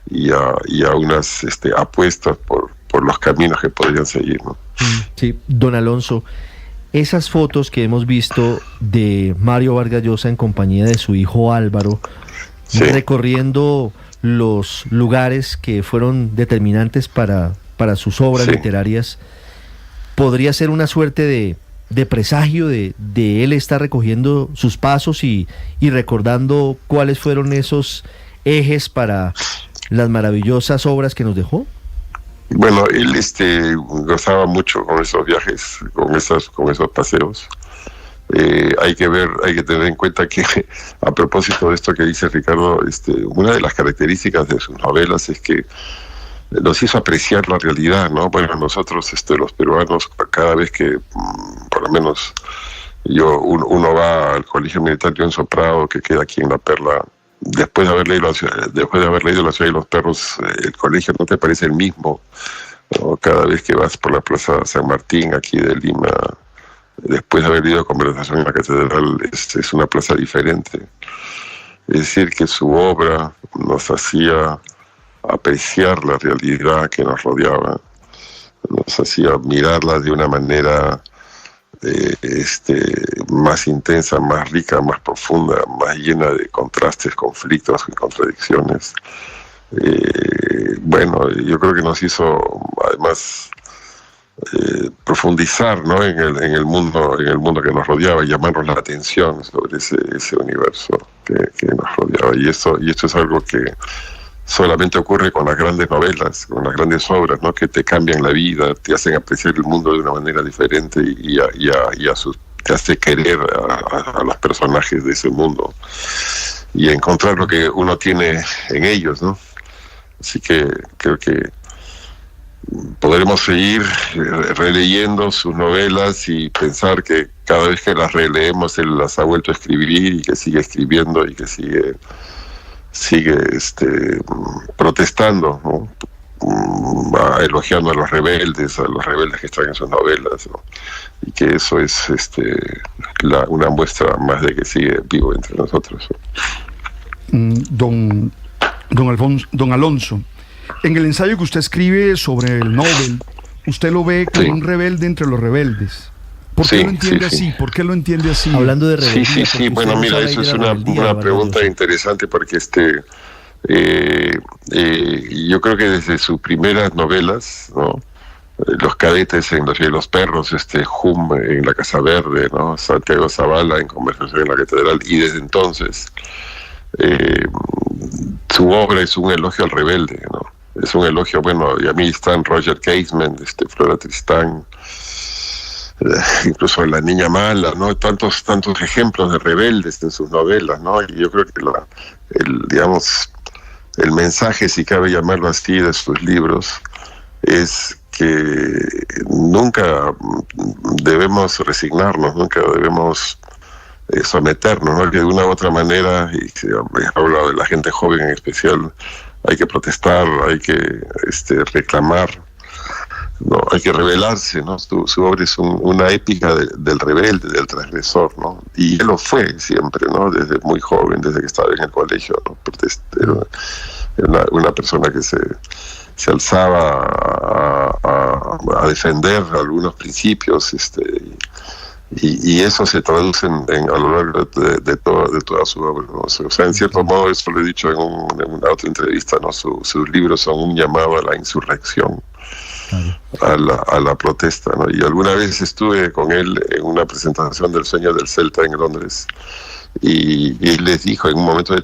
y a unas apuestas por los caminos que podrían seguir, ¿no? Sí, don Alonso, esas fotos que hemos visto de Mario Vargas Llosa en compañía de su hijo Álvaro, recorriendo los lugares que fueron determinantes para sus obras literarias, ¿podría ser una suerte de presagio de él estar recogiendo sus pasos y recordando cuáles fueron esos ejes para las maravillosas obras que nos dejó? Bueno, él gozaba mucho con esos viajes, con esos paseos. Hay que tener en cuenta que, a propósito de esto que dice Ricardo, una de las características de sus novelas es que nos hizo apreciar la realidad, ¿no? Bueno, nosotros, los peruanos, cada vez que, por lo menos, uno va al Colegio Militar Leoncio Prado, que queda aquí en La Perla, después de haber leído La Ciudad de los Perros, el colegio no te parece el mismo, ¿no? Cada vez que vas por la Plaza San Martín, aquí de Lima, después de haber leído Conversación en la Catedral, es una plaza diferente. Es decir, que su obra nos hacía apreciar la realidad que nos rodeaba, nos hacía mirarla de una manera más intensa, más rica, más profunda, más llena de contrastes, conflictos y contradicciones. Bueno, yo creo que nos hizo además profundizar, ¿no? en el mundo que nos rodeaba y llamarnos la atención sobre ese universo que nos rodeaba. Y esto es algo que solamente ocurre con las grandes novelas, con las grandes obras, ¿no? Que te cambian la vida, te hacen apreciar el mundo de una manera diferente y te hace querer a los personajes de ese mundo y encontrar lo que uno tiene en ellos, ¿no? Así que creo que podremos seguir releyendo sus novelas y pensar que cada vez que las releemos él las ha vuelto a escribir y que sigue escribiendo y que sigue protestando, ¿no? Elogiando a los rebeldes que están en sus novelas, ¿no? Y que eso es una muestra más de que sigue vivo entre nosotros, ¿no? Don Alonso, en el ensayo que usted escribe sobre el Nobel, usted lo ve como un rebelde entre los rebeldes. ¿Por qué lo entiende así? ¿Por qué lo entiende así? Hablando de rebeldía. Sí. Bueno, mira, eso es una pregunta interesante porque yo creo que desde sus primeras novelas, ¿no? Los cadetes en La Ciudad de los Perros, Hum en La Casa Verde, ¿no? Santiago Zavala en Conversación en la Catedral, y desde entonces su obra es un elogio al rebelde, ¿no? Es un elogio, bueno, y a mí están Roger Casement, Flora Tristán, incluso La Niña Mala, ¿no? Tantos ejemplos de rebeldes en sus novelas, ¿no? Y yo creo que el mensaje, si cabe llamarlo así, de sus libros es que nunca debemos resignarnos, nunca debemos someternos, ¿no? Que de una u otra manera, y se ha hablado de la gente joven en especial, hay que protestar, hay que reclamar, ¿no? Hay que rebelarse, ¿no? Su obra es una épica del rebelde, del transgresor, ¿no? Y él lo fue siempre, ¿no? Desde muy joven, desde que estaba en el colegio, ¿no? Era una persona que se alzaba a defender algunos principios, y eso se traduce a lo largo de toda su obra, ¿no? O sea, en cierto modo, eso lo he dicho en una otra entrevista, ¿no? Sus libros son un llamado a la insurrección, a la protesta, ¿no? Y alguna vez estuve con él en una presentación del Sueño del Celta en Londres, y él les dijo en un momento determinado,